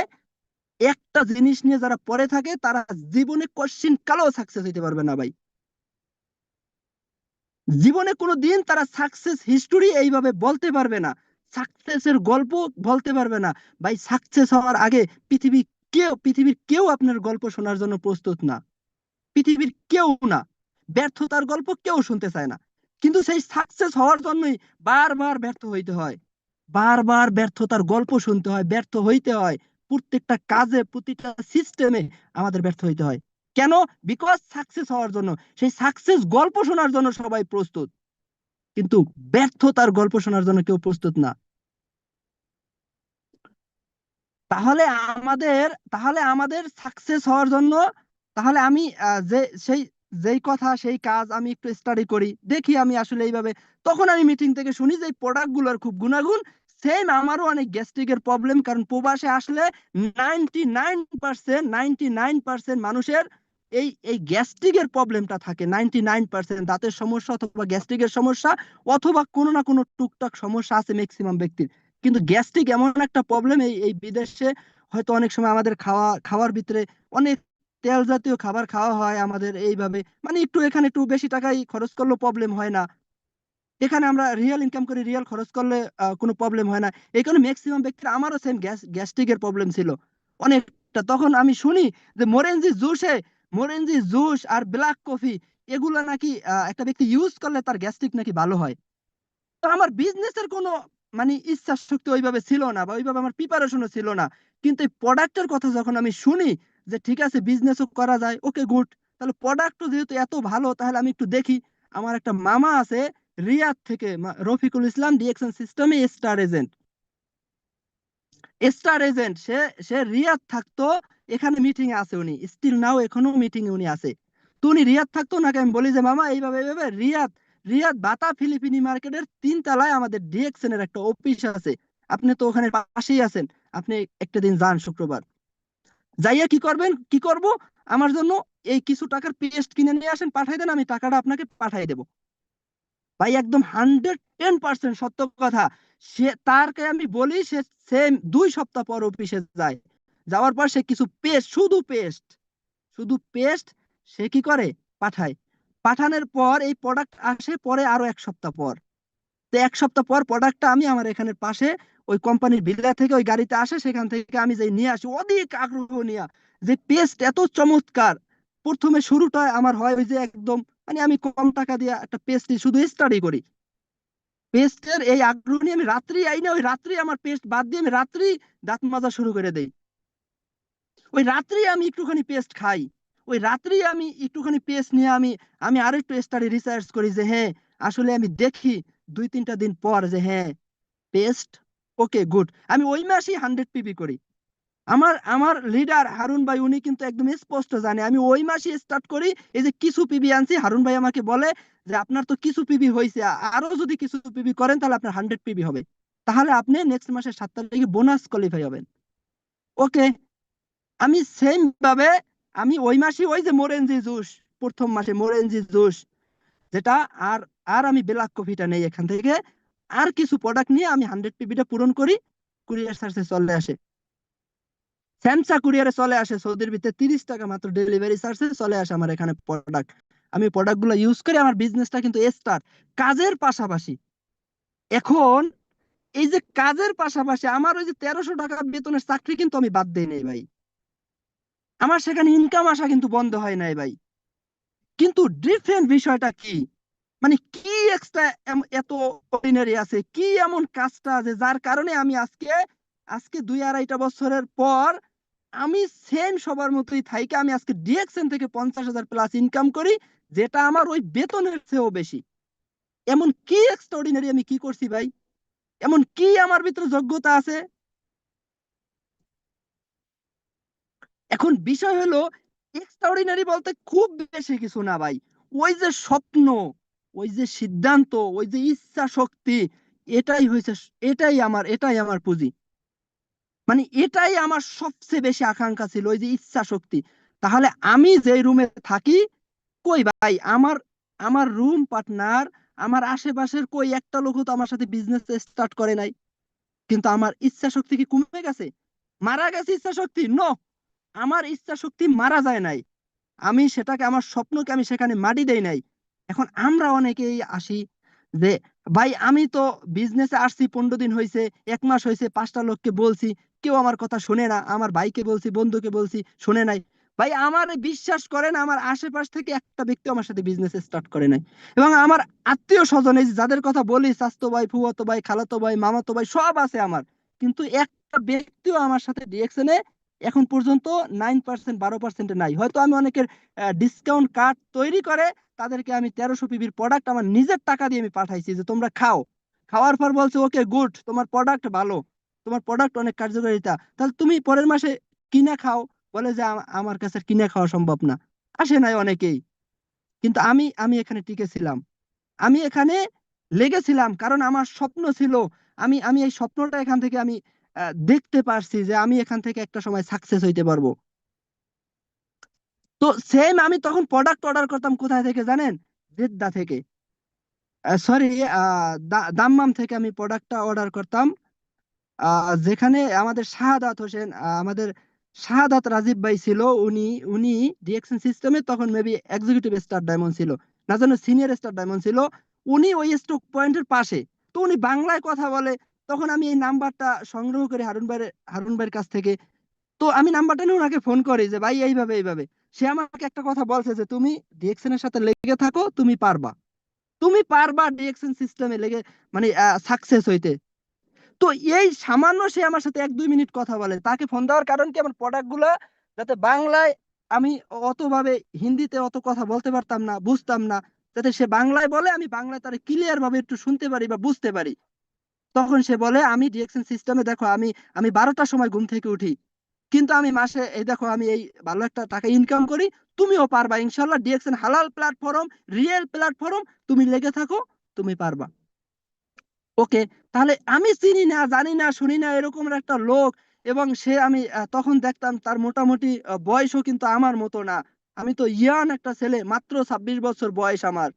একটা জিনিস নিয়ে যারা পড়ে থাকে তারা জীবনে কোশ্চিন কালেও সাকসেস হইতে পারবে না ভাই। জীবনে কোনো দিন তারা সাকসেস হিস্টোরি এইভাবে বলতে পারবে না, সাকসেসের গল্প বলতে পারবে না। ভাই, সাকসেস হওয়ার আগে পৃথিবীর কেউ আপনার গল্প শোনার জন্য প্রস্তুত না, পৃথিবীর কেউ না। ব্যর্থতার গল্প কেউ শুনতে চায় না, কিন্তু সেই সাকসেস হওয়ার জন্যই বারবার ব্যর্থ হইতে হয়, বারবার ব্যর্থতার গল্প শুনতে হয়, ব্যর্থ হইতে হয়, প্রত্যেকটা কাজে প্রতিটা সিস্টেমে আমাদের ব্যর্থ হইতে হয়। কেন? বিকজ সাকসেস হওয়ার জন্য। সেই সাকসেস গল্প শোনার জন্য সবাই প্রস্তুত, কিন্তু ব্যর্থতার গল্প শোনার জন্য কেউ প্রস্তুত না। তাহলে তাহলে আমাদের সাকসেস হওয়ার জন্য, তাহলে আমি যে সেই যেই কথা সেই কাজ আমি একটু স্টাডি করি, দেখি আমি আসলে এইভাবে। তখন আমি মিটিং থেকে শুনি যে এই প্রোডাক্ট গুলোর খুব গুণাগুণ। সেম আমারও অনেক গ্যাস্ট্রিকের প্রবলেম, কারণ প্রবাসে আসলে 99% মানুষের এই গ্যাস্ট্রিকের প্রবলেমটা থাকে। 99% দাঁতের সমস্যা অথবা গ্যাস্ট্রিকের সমস্যা, অথবা কোনো না কোনো টুকটাক সমস্যা আছে ম্যাক্সিমাম ব্যক্তির। কিন্তু গ্যাস্ট্রিক এমন একটা প্রবলেম, এই এই বিদেশে হয়তো অনেক সময় আমাদের খাওয়ার ভিতরে অনেক তেল জাতীয় খাবার খাওয়া হয় আমাদের এইভাবে, মানে একটু এখানে একটু বেশি টাকাই খরচ করলেও প্রবলেম হয় না। এখানে আমরা রিয়েল ইনকাম করি, রিয়েল খরচ করলে কোনো প্রবলেম হয় না। এই কারণে ম্যাক্সিমাম ব্যক্তির, আমারও সেম গ্যাস্ট্রিকের প্রবলেম ছিল অনেকটা। তখন আমি শুনি যে মরেনজি জুস আর ব্ল্যাক কফি, এগুলা নাকি একটা ব্যক্তি ইউজ করলে তার গ্যাস্ট্রিক নাকি ভালো হয়। তো আমার বিজনেসের কোনো মানে ইচ্ছা শক্তি ওইভাবে ছিল না, বা ওইভাবে আমার প্রিপারেশনও ছিল না। কিন্তু এই প্রোডাক্টের কথা যখন আমি শুনি যে ঠিক আছে বিজনেসও করা যায়, ওকে গুড, তাহলে প্রোডাক্টও যেহেতু এত ভালো, তাহলে আমি একটু দেখি। আমার একটা মামা আছে রিয়াদ থেকে, রফিকুল ইসলাম, ডিএক্সএন সিস্টেমে স্টার এজেন্ট। স্টার এজেন্ট, সে সে রিয়াদ থাকতো, এখানে মিটিং এ আছে, উনি স্টিল নাও এখনো মিটিং এ উনি আছে। তো উনি রিয়াদ থাকতো, ওনাকে আমি বলি যে মামা এইভাবে এইভাবে রিয়াদ, রিয়াদ বাতা ফিলিপিনি মার্কেটের 3 তলায় আমাদের ডিএক্সএন এর একটা অফিস আছে, আপনি তো ওখানে পাশেই আছেন, আপনি একটা দিন যান শুক্রবার, যাইয়া কি করবেন, কি করব, আমার জন্য এই কিছু টাকার পেস্ট কিনে নিয়ে আসেন, পাঠাই দেন, আমি টাকাটা আপনাকে পাঠাই দেবো। ভাই একদম 110% সত্য কথা। সে তারকে আমি বলি, সে সেম 2 সপ্তাহ পর অফিসে যায়, যাওয়ার পর সে কিছু পেস্ট, শুধু পেস্ট, শুধু পেস্ট সে কি করে, পাঠায়। পাঠানোর পর এই প্রোডাক্ট আসে পরে আরো 1 সপ্তাহ পর। তো 1 সপ্তাহ পর প্রোডাক্টটা আমি আমার এখানে পাশে ওই কোম্পানির ভিলা থেকে ওই গাড়িতে আসে, সেখান থেকে আমি যাই নিয়ে আসি অধিক আগ্রহ নিয়ে, যে পেস্ট এত চমৎকার। প্রথমে শুরুটা আমার হয় ওই যে একদম, মানে আমি কম টাকা দিয়ে একটা পেস্ট শুধু স্টাডি করি, পেস্টের এই আগ্রহ নিয়ে আমি রাত্রি আইনা ওই রাত্রি আমার পেস্ট বাদ দিয়ে আমি রাত্রি দাঁত মাজা শুরু করে দেই, ওই রাত্রি আমি একটুখানি পেস্ট খাই, ওই রাত্রি আমি একটুখানি পেস্ট নিয়ে আমি আমি আরেকটু স্টাডি রিসার্চ করি যে হ্যাঁ, আসলে আমি দেখি 2-3টা দিন পর যে হ্যাঁ পেস্ট ওকে গুড, আমি ওই মাসেই 100 পিবি করি। আমার আমার লিডার হারুন ভাই উনি কিন্তু একদম স্পষ্ট জানে আমি ওই মাসে স্টার্ট করি। এই যে কিছু পিবি আনছি, হারুন ভাই আমাকে বলে যে আপনার তো কিছু পিবি হয়েছে, আরো যদি কিছু পিবি করেন তাহলে আপনার 100 পিবি হবে, তাহলে আপনি নেক্সট মাসের 7 তারিখে বোনাস কোয়ালিফাই হবেন। ওকে, আমি সেম ভাবে আমি ওই মাসে ওই যে মোরেনজি জুস, প্রথম মাসে মোরেনজি জুস যেটা, আর আর আমি ব্ল্যাক কফিটা নেই এখান থেকে, আর কিছু প্রোডাক্ট নিয়ে আমি 100 পিবিটা পূরণ করি, কুরিয়ার সার্ভিসে চলে আসে, স্যামসা কুরিয়ারে চলে আসে, সৌদির ভিতরে 30 টাকা মাত্র ডেলিভারি চার্জে চলে আসে আমার এখানে প্রোডাক্ট। আমি প্রোডাক্ট গুলো ইউজ করি, আমার বিজনেসটা কিন্তু স্টার্ট কাজের পাশাপাশি। এখন এই যে কাজের পাশাপাশি আমার ওই যে 1300 টাকা বেতনের চাকরি কিন্তু আমি বাদ দেই নাই ভাই, আমার সেখানে ইনকাম আসা কিন্তু বন্ধ হয় নাই ভাই। কিন্তু ডিফারেন্ট বিষয়টা কি, মানে কি এক্সট্রা এত অর্ডিনারি আছে, কি এমন কাজটা আছে যার কারণে আমি আজকে আজকে 2-2.5 বছরের পর আমি সেম সবার মতোই থাইকে আমি আজকে ডিএক্সএন থেকে 50,000 প্লাস ইনকাম করি, যেটা আমার ওই বেতনের চেয়েও বেশি। এমন কি এক্সট্রাঅর্ডিনারি আমি কি করছি ভাই, এমন কি আমার ভিতরে যোগ্যতা আছে। এখন বিষয় হলো, এক্সট্রাঅর্ডিনারি বলতে খুব বেশি কিছু না ভাই, ওই যে স্বপ্ন, ওই যে সিদ্ধান্ত, ওই যে ইচ্ছা শক্তি, এটাই হয়েছে, এটাই আমার পুঁজি, মানে এটাই আমার সবচেয়ে বেশি আকাঙ্ক্ষা ছিল, ওই যে ইচ্ছা শক্তি। তাহলে আমি যে রুমে থাকি, কই ভাই আমার আমার রুম পার্টনার, আমার আশেপাশের কই একটা লোক তো আমার সাথে বিজনেস স্টার্ট করে নাই, কিন্তু আমার ইচ্ছা শক্তি কি কমে গেছে, মারা গেছে ইচ্ছা শক্তি? নো, আমার ইচ্ছা শক্তি মারা যায় নাই, আমি সেটাকে আমার স্বপ্নকে আমি সেখানে মাটি দেই নাই। এখন আমরা অনেকেই আসি যে ভাই আমি তো বিজনেসে আসছি 15 দিন হয়েছে, 1 মাস হয়েছে, 5টা লোককে বলছি, কেউ আমার কথা শুনে না, আমার ভাইকে বলছি, বন্ধুকে বলছি, শুনে নাই। ভাই আমার বিশ্বাস করেন, আমার আশেপাশ থেকে একটা ব্যক্তি আমার সাথে বিজনেস স্টার্ট করে নাই, এবং আমার আত্মীয় স্বজন এই যে যাদের কথা বলি, চাচাতো ভাই, ফুফাতো ভাই, খালাতো ভাই, মামাতো ভাই সব আছে আমার, কিন্তু একটা ব্যক্তিও আমার সাথে ডিএক্সএনে এখন পর্যন্ত 9%, 12% নাই। হয়তো আমি অনেকের ডিসকাউন্ট কার্ড তৈরি করে তাদেরকে আমি 1300 পিবির প্রোডাক্ট আমার নিজের টাকা দিয়ে আমি পাঠাইছি যে তোমরা খাও, খাওয়ার পর বলছে ওকে গুড, তোমার প্রোডাক্ট ভালো, তোমার প্রোডাক্ট অনেক কার্যকারিতা, তাহলে তুমি পরের মাসে কিনে খাও। বলে যে আমার কাছে আর কিনে খাওয়া সম্ভব না, আসে নাই অনেকেই, কিন্তু আমি আমি এখানে টিকেছিলাম, আমি এখানে লেগেছিলাম, কারণ আমার স্বপ্ন ছিল, আমি আমি এই স্বপ্নটা এখান থেকে আমি দেখতে পারছি যে আমি এখান থেকে একটা সময় সাকসেস হইতে পারবো। তো সেম আমি তখন প্রোডাক্ট অর্ডার করতাম কোথায় থেকে জানেন, জেদ্দা থেকে, সরি, দাম্মাম থেকে আমি প্রোডাক্টটা অর্ডার করতাম। যেখানে আমাদের শাহাদাত হোসেন, আমাদের শাহাদাত রাজীব ভাই ছিল, উনি উনি ডিএক্সএন সিস্টেমে তখন মেবি এক্সিকিউটিভ স্টার ডায়মন্ড ছিল, না জানো সিনিয়র স্টার ডায়মন্ড ছিল, উনি ওই স্টক পয়েন্টের পাশে। তো উনি বাংলায় কথা বলে, তখন আমি এই নাম্বারটা সংগ্রহ করি হারুন ভাইয়ের কাছ থেকে। তো আমি নাম্বারটা নিয়ে ওনাকে ফোন করি যে ভাই এইভাবে এইভাবে, সে আমাকে একটা কথা বলছে যে তুমি ডিএক্সএন এর সাথে লেগে থাকো, তুমি পারবা ডিএক্সএন সিস্টেমে লেগে, মানে সাকসেস হইতে। তো এই সামান্য সে আমার সাথে 1-2 মিনিট কথা বলে, তাকে ফোন দেওয়ার কারণ কি, আমার প্রোডাক্ট গুলা যাতে বাংলায়, আমি অত ভাবে হিন্দিতে অত কথা বলতে পারতাম না, বুঝতাম না, যাতে সে বাংলায় বলে আমি বাংলায় তার ক্লিয়ার ভাবে একটু শুনতে পারি বা বুঝতে পারি। তখন সে বলে আমি ডিএকশন সিস্টেমে দেখো আমি আমি 12টার সময় ঘুম থেকে উঠি, কিন্তু আমি মাসে এই দেখো আমি এই ভালো একটা টাকা ইনকাম করি, তুমিও পারবা ইনশাল্লাহ, ডিএকশন হালাল প্ল্যাটফর্ম, রিয়েল প্ল্যাটফর্ম, তুমি লেগে থাকো, তুমি পারবা। ওকে, তাহলে আমি চিনি না জানি না শুনি না এরকম একটা লোক, এবং সে আমি তখন দেখতাম তার মোটামুটি বয়সও কিন্তু আমার মতো না, আমি তো ইয়াং একটা ছেলে, মাত্র 26 বছর বয়স আমার।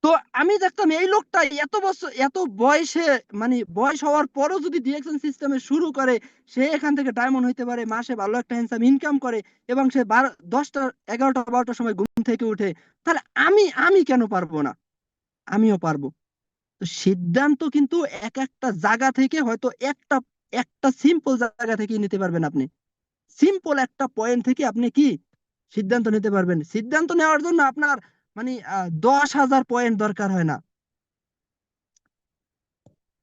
তো আমি দেখতাম এই লোকটা এত বছর এত বয়সে, মানে বয়স হওয়ার পরও যদি ডিরেকশন সিস্টেমে শুরু করে, সে এখান থেকে ডায়মন্ড হইতে পারে, মাসে ভালো একটা হ্যান্ডসাম ইনকাম করে, এবং সে 10টা 11টা 12টার সময় ঘুম থেকে উঠে, তাহলে আমি আমি কেন পারবো না? আমিও পারবো। তো সিদ্ধান্ত কিন্তু এক একটা জায়গা থেকে হয়তো একটা একটা সিম্পল জায়গা থেকে নিতে পারবেন আপনি, সিম্পল একটা পয়েন্ট থেকে আপনি কি সিদ্ধান্ত নিতে পারবেন। সিদ্ধান্ত নেওয়ার জন্য আপনার মানে 10,000 পয়েন্ট দরকার হয় না,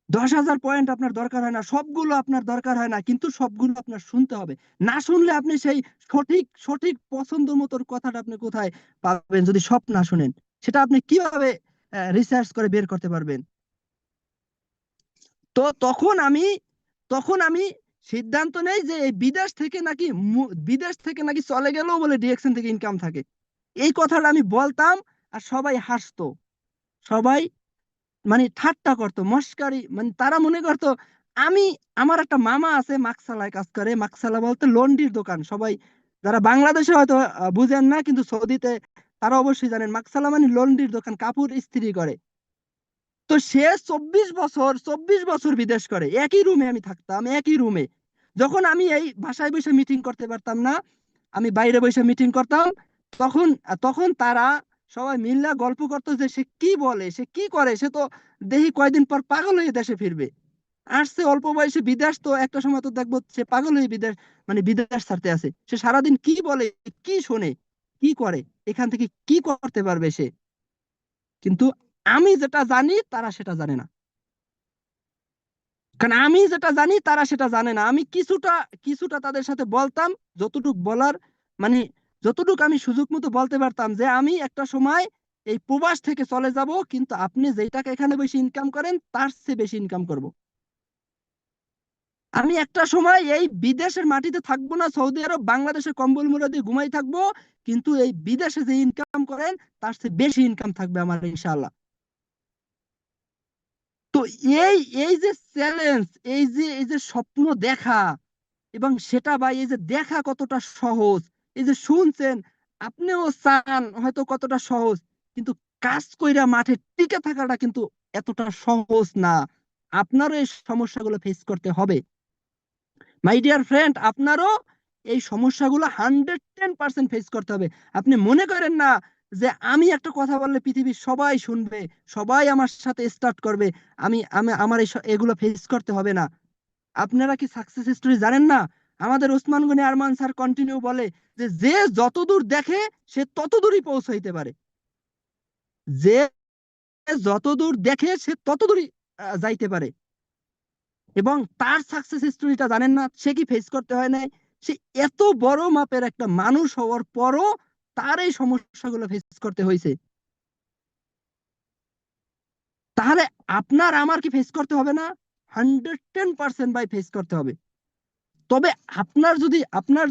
10,000 পয়েন্ট আপনার দরকার হয় না, সবগুলো আপনার দরকার হয় না, কিন্তু সবগুলো আপনার শুনতে হবে। না শুনলে আপনি সেই সঠিক সঠিক পছন্দ মতোর কথাটা আপনি কোথায় পাবেন যদি সব না শুনেন? সেটা আপনি কিভাবে রিসার্চ করে বের করতে পারবেন? তো তখন আমি সিদ্ধান্ত নেই যে এই বিদেশ থেকে নাকি চলে গেলেও বলে ডিরেকশন থেকে ইনকাম থাকে। এই কথাটা আমি বলতাম, আর সবাই হাসতো, সবাই মানে ঠাট্টা করতো, মস্কারি, মানে তারা মনে করতো আমি, আমার একটা মামা আছে মাকসালায় কাজ করে, মাকসালা বলতে লন্ডির দোকান, সবাই যারা বাংলাদেশে হয়তো বুঝেন না, কিন্তু সৌদিতে তারা অবশ্যই জানেন মাকসালা মানে লন্ডির দোকান, কাপড় ইস্ত্রি করে। তো সে 24 বছর বিদেশ করে, একই রুমে আমি থাকতাম, একই রুমে। যখন আমি এই বাসায় বসে মিটিং করতে পারতাম না, আমি বাইরে বসে মিটিং করতাম, তখন তখন তারা সবাই মিল্লা গল্প করতো যে সে কি বলে, সে কি করে, সে তো দেখি কয়দিন পর পাগল হয়ে দেশে ফিরবে, আসছে অল্প বয়সে বিদেশ, তো একটা সময় তো দেখবো সে পাগল হয়ে বিদেশ, মানে বিদেশ ছাড়তে আছে, সে সারাদিন কি বলে, কি শোনে, কি করে, এখান থেকে কি করতে পারবে সে? কিন্তু আমি যেটা জানি তারা সেটা জানে না, কারণ আমি যেটা জানি তারা সেটা জানে না। আমি কিছুটা কিছুটা তাদের সাথে বলতাম, যতটুকু বলার, মানে যতটুকু আমি সুযোগ মতো বলতে পারতাম যে আমি একটা সময় এই প্রবাস থেকে চলে যাব, কিন্তু আপনি যেই টাকা এখানে বেশি ইনকাম করেন তার চেয়ে বেশি ইনকাম করব। আমি একটা সময় এই বিদেশের মাটিতে থাকবো না, সৌদি আরব বাংলাদেশে কম্বল মুড়া দিয়ে ঘুমাই থাকবো, কিন্তু এই বিদেশে যে ইনকাম করেন তার চেয়ে বেশি ইনকাম থাকবে আমার ইনশাআল্লাহ। তো এই এই যে চ্যালেঞ্জ, এই যে স্বপ্ন দেখা, এবং সেটা ভাই এই যে দেখা কতটা সহজ, এই যে শুনছেন, আপনিও চান হয়তো কতটা সহজ, কিন্তু কাজ কইরা মাঠে টিকে থাকাটা কিন্তু এতটা সহজ না। আপনারও এই সমস্যাগুলো ফেস করতে হবে, মাই ডিয়ার ফ্রেন্ড, আপনারও এই সমস্যাগুলো 110% ফেস করতে হবে। আপনি মনে করেন না যে আমি একটা কথা বললে পৃথিবীর সবাই শুনবে, সবাই আমার সাথে স্টার্ট করবে, আমি আমি আমার এগুলো ফেস করতে হবে না। আপনারা কি সাকসেস স্টোরি জানেন না? আমাদের ওসমান গনি আরমান স্যার কন্টিনিউ বলে যে যে যতদূর দেখে সে ততদূরই পৌঁছাইতে পারে, যে যতদূর দেখে সে ততদূরই যাইতে পারে। এবং তার সাকসেস স্টোরিটা জানেন না, সে কি ফেস করতে হয় নাই? সে এত বড় মাপের একটা মানুষ হওয়ার পরও তার এই সমস্যাগুলো ফেস করতে হয়েছে। তাহলে আপনার আমার কি ফেস করতে হবে না? 110% ভাই ফেস করতে হবে। তবে আপনার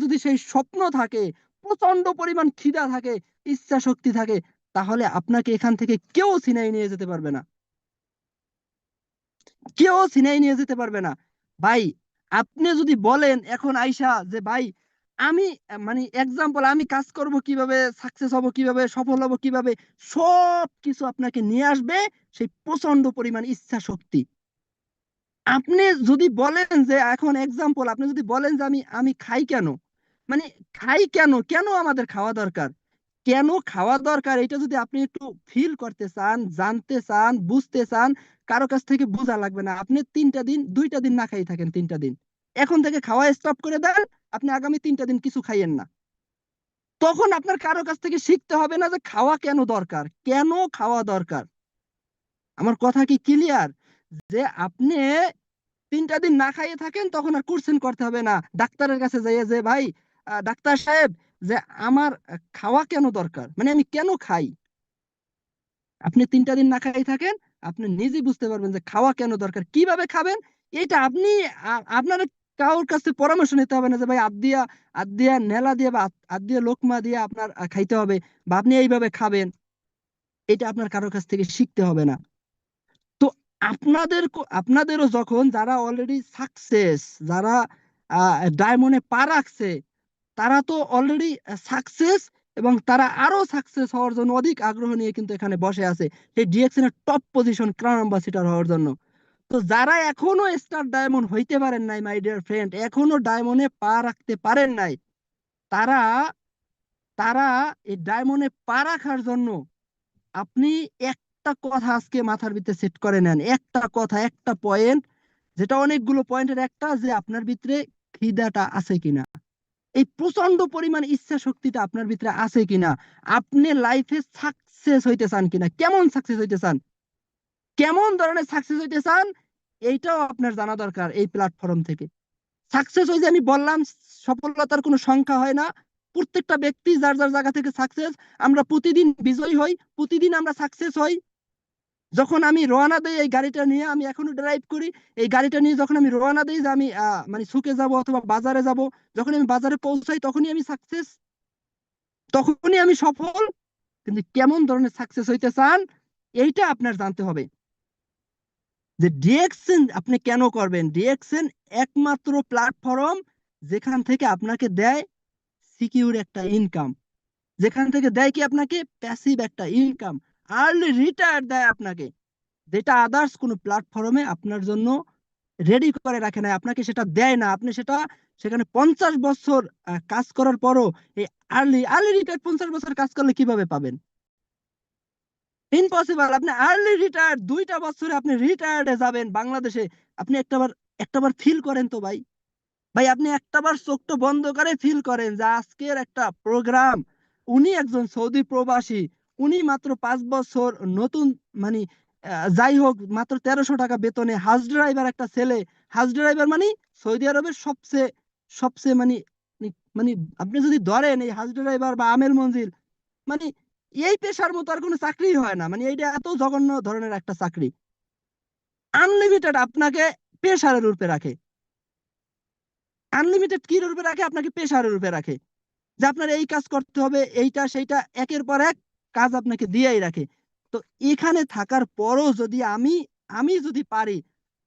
যদি সেই স্বপ্ন থাকে, প্রচন্ড পরিমাণ খিদা থাকে, ইচ্ছা শক্তি থাকে, তাহলে আপনাকে এখান থেকে কেউ ছিনাই নিয়ে যেতে পারবে না, কেউ ছিনাই নিয়ে যেতে পারবে না। ভাই, আপনি যদি বলেন এখন আইসা যে ভাই আমি মানে এক্সাম্পল আমি কাজ করব কিভাবে, সাকসেস হব কিভাবে, সফল হব কিভাবে, সব কিছু আপনাকে নিয়ে আসবে সেই প্রচন্ড পরিমাণ ইচ্ছা শক্তি। আপনি যদি বলেন যে এখন এক্সাম্পল আপনি যদি বলেন যে আমি আমি খাই কেন, মানে খাই কেন, কেন আমাদের খাওয়া দরকার, কেন খাওয়া দরকার, এটা যদি আপনি একটু ফিল করতে চান, জানতে চান, বুঝতে চান, কারো কাছ থেকে বোঝা লাগবে না। আপনি 3টা দিন 2টা দিন না খাই থাকেন, 3টা দিন এখন থেকে খাওয়া স্টপ করে দেন, আপনি আগামী 3টা দিন কিছু খাইয়েন না। তখন আপনার কারো কাছ থেকে শিখতে হবে না যে খাওয়া কেন দরকার, কেন খাওয়া দরকার। আমার কথা কি ক্লিয়ার? যে আপনি 3টা দিন না খাইয়ে থাকেন, তখন আর কোশ্চেন করতে হবে না ডাক্তারের কাছে যাইয়ে যে ভাই ডাক্তার সাহেব, যে আমার খাওয়া কেন দরকার, মানে আমি কেন খাই। আপনি 3টা দিন না খাই থাকেন, আপনি নিজেই বুঝতে পারবেন যে খাওয়া কেন দরকার, কিভাবে খাবেন। এটা আপনি আপনার কারোর কাছে পরামর্শ নিতে হবে না যে ভাই আদ দিয়া নেলা দিয়ে বা আদ দিয়ে লোকমা দিয়ে আপনার খাইতে হবে, বা আপনি এইভাবে খাবেন। এটা আপনার কারোর কাছ থেকে শিখতে হবে না। তো আপনাদেরও যখন যারা অলরেডি সাকসেস, যারা ডায়মন্ডে পা রাখছে, তারা তো অলরেডি সাকসেস, এবং তারা আরো সাকসেস হওয়ার জন্য অধিক আগ্রহ নিয়ে কিন্তু এখানে বসে আছে সেই ডিএক্সএন এর টপ পজিশন ক্রাউন অ্যাম্বাসিডর হওয়ার জন্য। তো যারা এখনো স্টার ডায়মন্ড হইতে পারেন নাই, মাই ডিয়ার ফ্রেন্ড, এখনো ডায়মন্ডে পা রাখতে পারেন নাই, তারা তারা এই ডায়মন্ডে পা রাখার জন্য আপনি একটা কথা আজকে মাথার ভিতরে সেট করে নেন, একটা কথা, একটা পয়েন্ট, যেটা অনেকগুলো পয়েন্টের একটা, যে আপনার ভিতরে খিদাটা আছে কিনা, এই প্রচন্ড পরিমাণ ইচ্ছা শক্তিটা আপনার ভিতরে আছে কিনা, আপনি লাইফে সাকসেস হইতে চান কিনা, কেমন সাকসেস হইতে চান, কেমন ধরনের সাকসেস হইতে চান, এইটাও আপনার জানা দরকার এই প্ল্যাটফর্ম থেকে। সাকসেস ওই যে আমি বললাম, সফলতার কোনো সংখ্যা হয় না। প্রত্যেকটা ব্যক্তি যার যার জায়গা থেকে সাকসেস, আমরা প্রতিদিন বিজয়ী হই, প্রতিদিন আমরা সাকসেস হই। যখন আমি রওনা দেই এই গাড়িটা নিয়ে, আমি এখনো ড্রাইভ করি, এই গাড়িটা নিয়ে যখন আমি রওনা দেই যে আমি মানে সুকে যাব অথবা বাজারে যাব, যখন আমি বাজারে পৌঁছাই তখনই আমি সাকসেস, তখনই আমি সফল। কিন্তু কেমন ধরনের সাকসেস হইতে চান, এইটা আপনার জানতে হবে। যে ডিএক্সএন আপনি কেন করবেন, ডিএক্সএন একমাত্র প্ল্যাটফর্ম যেখান থেকে আপনাকে দেয় সিকিউর একটা ইনকাম, যেখান থেকে দেয় কি আপনাকে প্যাসিভ একটা ইনকাম, আর্লি রিটায়ার দেয় আপনাকে, যেটা আদার্স কোনো প্ল্যাটফর্মে আপনার জন্য রেডি করে রাখে না, আপনাকে সেটা দেয় না। আপনি সেখানে 50 বছর কাজ করার পরও এই আর্লি আর্লি রিটায়ার 50 বছর কাজ করলে কিভাবে পাবেন? ইম্পসিবল। আপনি আর্লি রিটায়ার 2টা বছরে আপনি রিটায়ার্ডে যাবেন বাংলাদেশে। আপনি একটাবার ফিল করেন তো ভাই, ভাই আপনি একটাবার চোখটা বন্ধ করে ফিল করেন যে আজকের একটা প্রোগ্রাম, উনি একজন সৌদি প্রবাসী, উনি মাত্র 5 বছর নতুন, মানে যাই হোক মাত্র 1300 টাকা বেতনে হাজ ড্রাইভার একটা ছেলে। হাজ ড্রাইভার মানে সৌদি আরবের সবচেয়ে সবচেয়ে মানে মানে আপনি যদি ধরেন এই হাজ ড্রাইভার বা আমেল মঞ্জিল, মানে এই পেশার মতো আর কোনো চাকরি হয় না, মানে এইটা এত জঘন্য ধরনের একটা চাকরি। আনলিমিটেড আপনাকে পেশারের রূপে রাখে, আনলিমিটেড কি রূপে রাখে, আপনাকে পেশারের রূপে রাখে, যে আপনার এই কাজ করতে হবে, এইটা সেইটা একের পর এক কাজ আপনাকে দিয়েই রাখে। তো এখানে থাকার পরও যদি আমি আমি যদি পারি,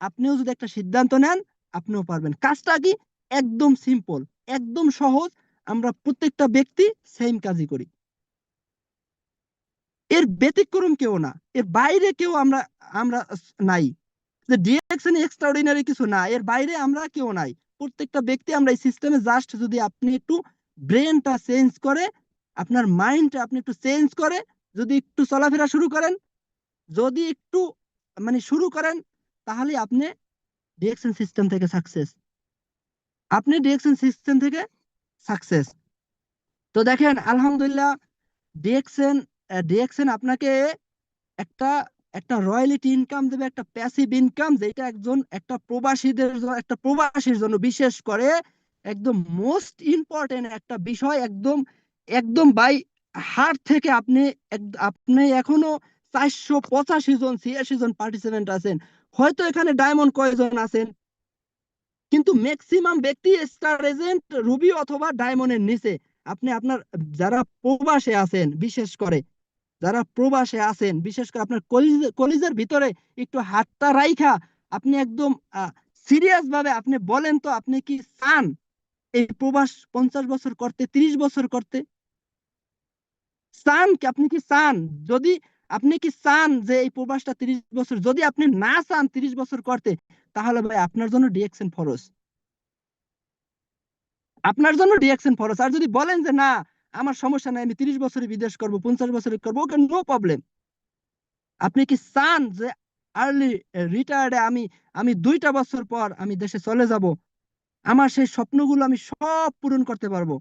আপনিও যদি একটা সিদ্ধান্ত নেন, আপনিও পারবেন। কাজটা কি, একদম সিম্পল, একদম সহজ। আমরা প্রত্যেকটা ব্যক্তি সেম কাজই করি, এর ব্যতিক্রম কেউ না, এর বাইরে কেউ আমরা আমরা নাই। যে ডিএক্সএন এক্সট্রাঅর্ডিনারি কিছু না, এর বাইরে আমরা কেউ নাই। প্রত্যেকটা ব্যক্তি আমরা এই সিস্টেমে জাস্ট যদি আপনি একটু ব্রেনটা চেঞ্জ করে, আপনার মাইন্ডটা আপনি একটু চেঞ্জ করে, যদি একটু চলাফেরা শুরু করেন, যদি একটু মানে শুরু করেন, তাহলে আপনি ডিএক্সএন সিস্টেম থেকে সাকসেস, আপনি ডিএক্সএন সিস্টেম থেকে সাকসেস। তো দেখেন আলহামদুলিল্লাহ, ডিএক্সএন ডিএক্সএন আপনাকে একটা একটা রয়্যালিটি ইনকাম দেবে, একটা প্যাসিভ ইনকাম, যেটা একটা প্রবাসীর জন্য বিশেষ করে একদম মোস্ট ইম্পর্টেন্ট একটা বিষয়। একদম একদম বাই হার্ট থেকে আপনি এখনো 485 জন 86 জন পার্টিসিপেন্ট আছেন, হয়তো এখানে ডায়মন্ড কয়জন আছেন, কিন্তু ম্যাক্সিমাম ব্যক্তি স্টার এজেন্ট রুবি অথবা ডায়মন্ডের নিচে। আপনি আপনার যারা প্রবাসে আছেন, বিশেষ করে আপনার কলিজের ভিতরে একটু হাতটা রাইখা আপনি একদম সিরিয়াস ভাবে আপনি বলেন তো, আপনি কি চান এই প্রবাস 50 বছর করতে, 30 বছর করতে? চান কি, আপনি কি চান? যদি আপনি কি চান যে এই প্রবাসটা 30 বছর, যদি আপনি না চান 30 বছর করতে, তাহলে ভাই আপনার জন্য ডিএক্সএন ফরজ, আপনার জন্য ডিএক্সএন ফরজ। আর যদি বলেন যে না, আমার সমস্যা নাই, আমি 30 বছরে বিদেশ করবো, 50 বছরে করবো, ওকে, নো প্রবলেম। আপনি কি চান যে আর্লি রিটায়ার্ডে আমি আমি 2টা বছর পর আমি দেশে চলে যাব, আমার সেই স্বপ্নগুলো আমি সব পূরণ করতে পারবো,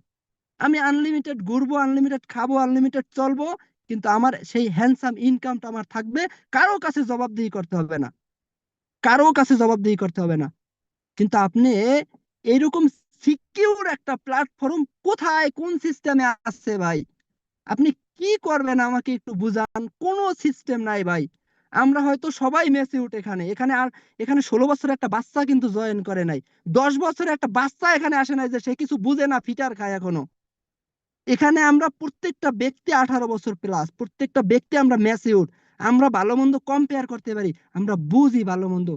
আমি আনলিমিটেড ঘুরবো, আনলিমিটেড খাবো, আনলিমিটেড চলবো, কিন্তু আমার সেই হ্যান্ডসাম ইনকামটা আমার থাকবে, কারো কাছে জবাবদিহি করতে হবে না, কারো কাছে জবাবদিহি করতে হবে না। কিন্তু আপনি এইরকম সিকিউর একটা প্ল্যাটফর্ম কোথায়, কোন সিস্টেমে আছে ভাই? আপনি কি করবেন আমাকে একটু বুঝান। কোনো সিস্টেম নাই ভাই। আমরা হয়তো সবাই ম্যাচিউরড এখানে এখানে আর এখানে 16 বছরের একটা বাচ্চা কিন্তু জয়েন করে নাই, 10 বছরের একটা বাচ্চা এখানে আসে নাই যে সে কিছু বুঝে না, ফিটার খায় এখনো। এখানে আমরা প্রত্যেকটা ব্যক্তি 18 বছর প্লাস, প্রত্যেকটা ব্যক্তি আমরা ম্যাচিউরড। আমরা ভালো মন্দ কম্পেয়ার করতে পারি, আমরা বুঝি ভালো মন্দ।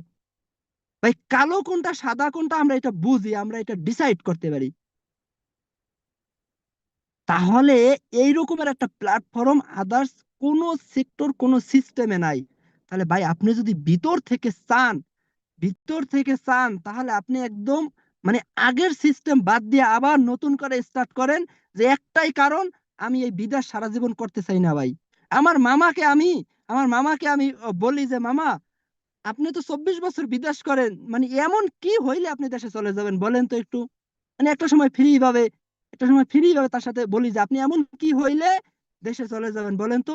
ভাই কালো কোনটা সাদা কোনটা আমরা এটা বুঝি, আমরা এটা ডিসাইড করতে পারি। তাহলে এই রকমের একটা প্ল্যাটফর্ম আদার্স কোন সেক্টর কোন সিস্টেমে নাই। তাহলে ভাই আপনি যদি ভিতর থেকে চান তাহলে আপনি একদম মানে আগের সিস্টেম বাদ দিয়ে আবার নতুন করে স্টার্ট করেন। যে একটাই কারণ, আমি এই বিদেশ সারা জীবন করতে চাই না ভাই। আমার মামাকে আমি আমার মামাকে আমি বলি যে মামা, আপনি তো 24 বছর বিদেশ করেন, মানে এমন কি হইলে আপনি দেশে চলে যাবেন বলেন তো একটু। মানে একটা সময় ফ্রি ভাবে তার সাথে বলি যে আপনি এমন কি হইলে দেশে চলে যাবেন বলেন তো।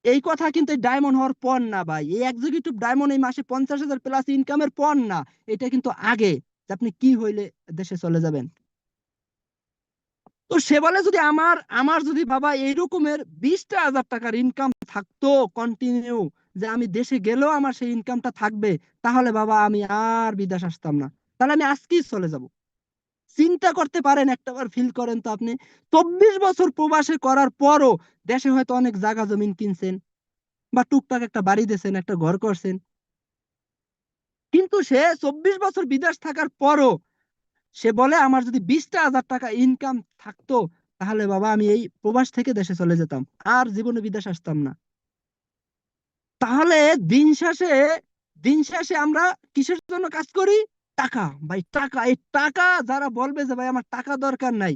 এই কথা কিন্তু ডায়মন্ড হওয়ার পর না ভাই, এই এক্সিকিউটিভ ডায়মন্ড এই মাসে 50,000 প্লাস ইনকামের পর না, এটা কিন্তু আগে, যে আপনি কি হইলে দেশে চলে যাবেন। তো সে বলে যদি আমার আমার যদি বাবা এই রকমের 20টা হাজার টাকার ইনকাম থাকতো কন্টিনিউ, যে আমি দেশে গেলেও আমার সেই ইনকামটা থাকবে, তাহলে বাবা আমি আর বিদেশ আসতাম না, তাহলে আমি আজকেই চলে যাব। চিন্তা করতে পারেন, একটাবার ফিল করেন তো আপনি, 24 বছর প্রবাসে করার পরও দেশে হয়তো অনেক জায়গা জমিন কিনছেন বা টুকটাক একটা বাড়ি দিয়েছেন, একটা ঘর করছেন, কিন্তু সে 24 বছর বিদেশ থাকার পরও সে বলে আমার যদি 20টা হাজার টাকা ইনকাম থাকতো, তাহলে বাবা আমি এই প্রবাস থেকে দেশে চলে যেতাম, আর জীবনে বিদেশ আসতাম না। তাহলে দিন শেষে দিন শেষে আমরা কিসের জন্য কাজ করি? টাকা, ভাই টাকা। এই টাকা যারা বলবে যে ভাই আমার টাকা দরকার নাই,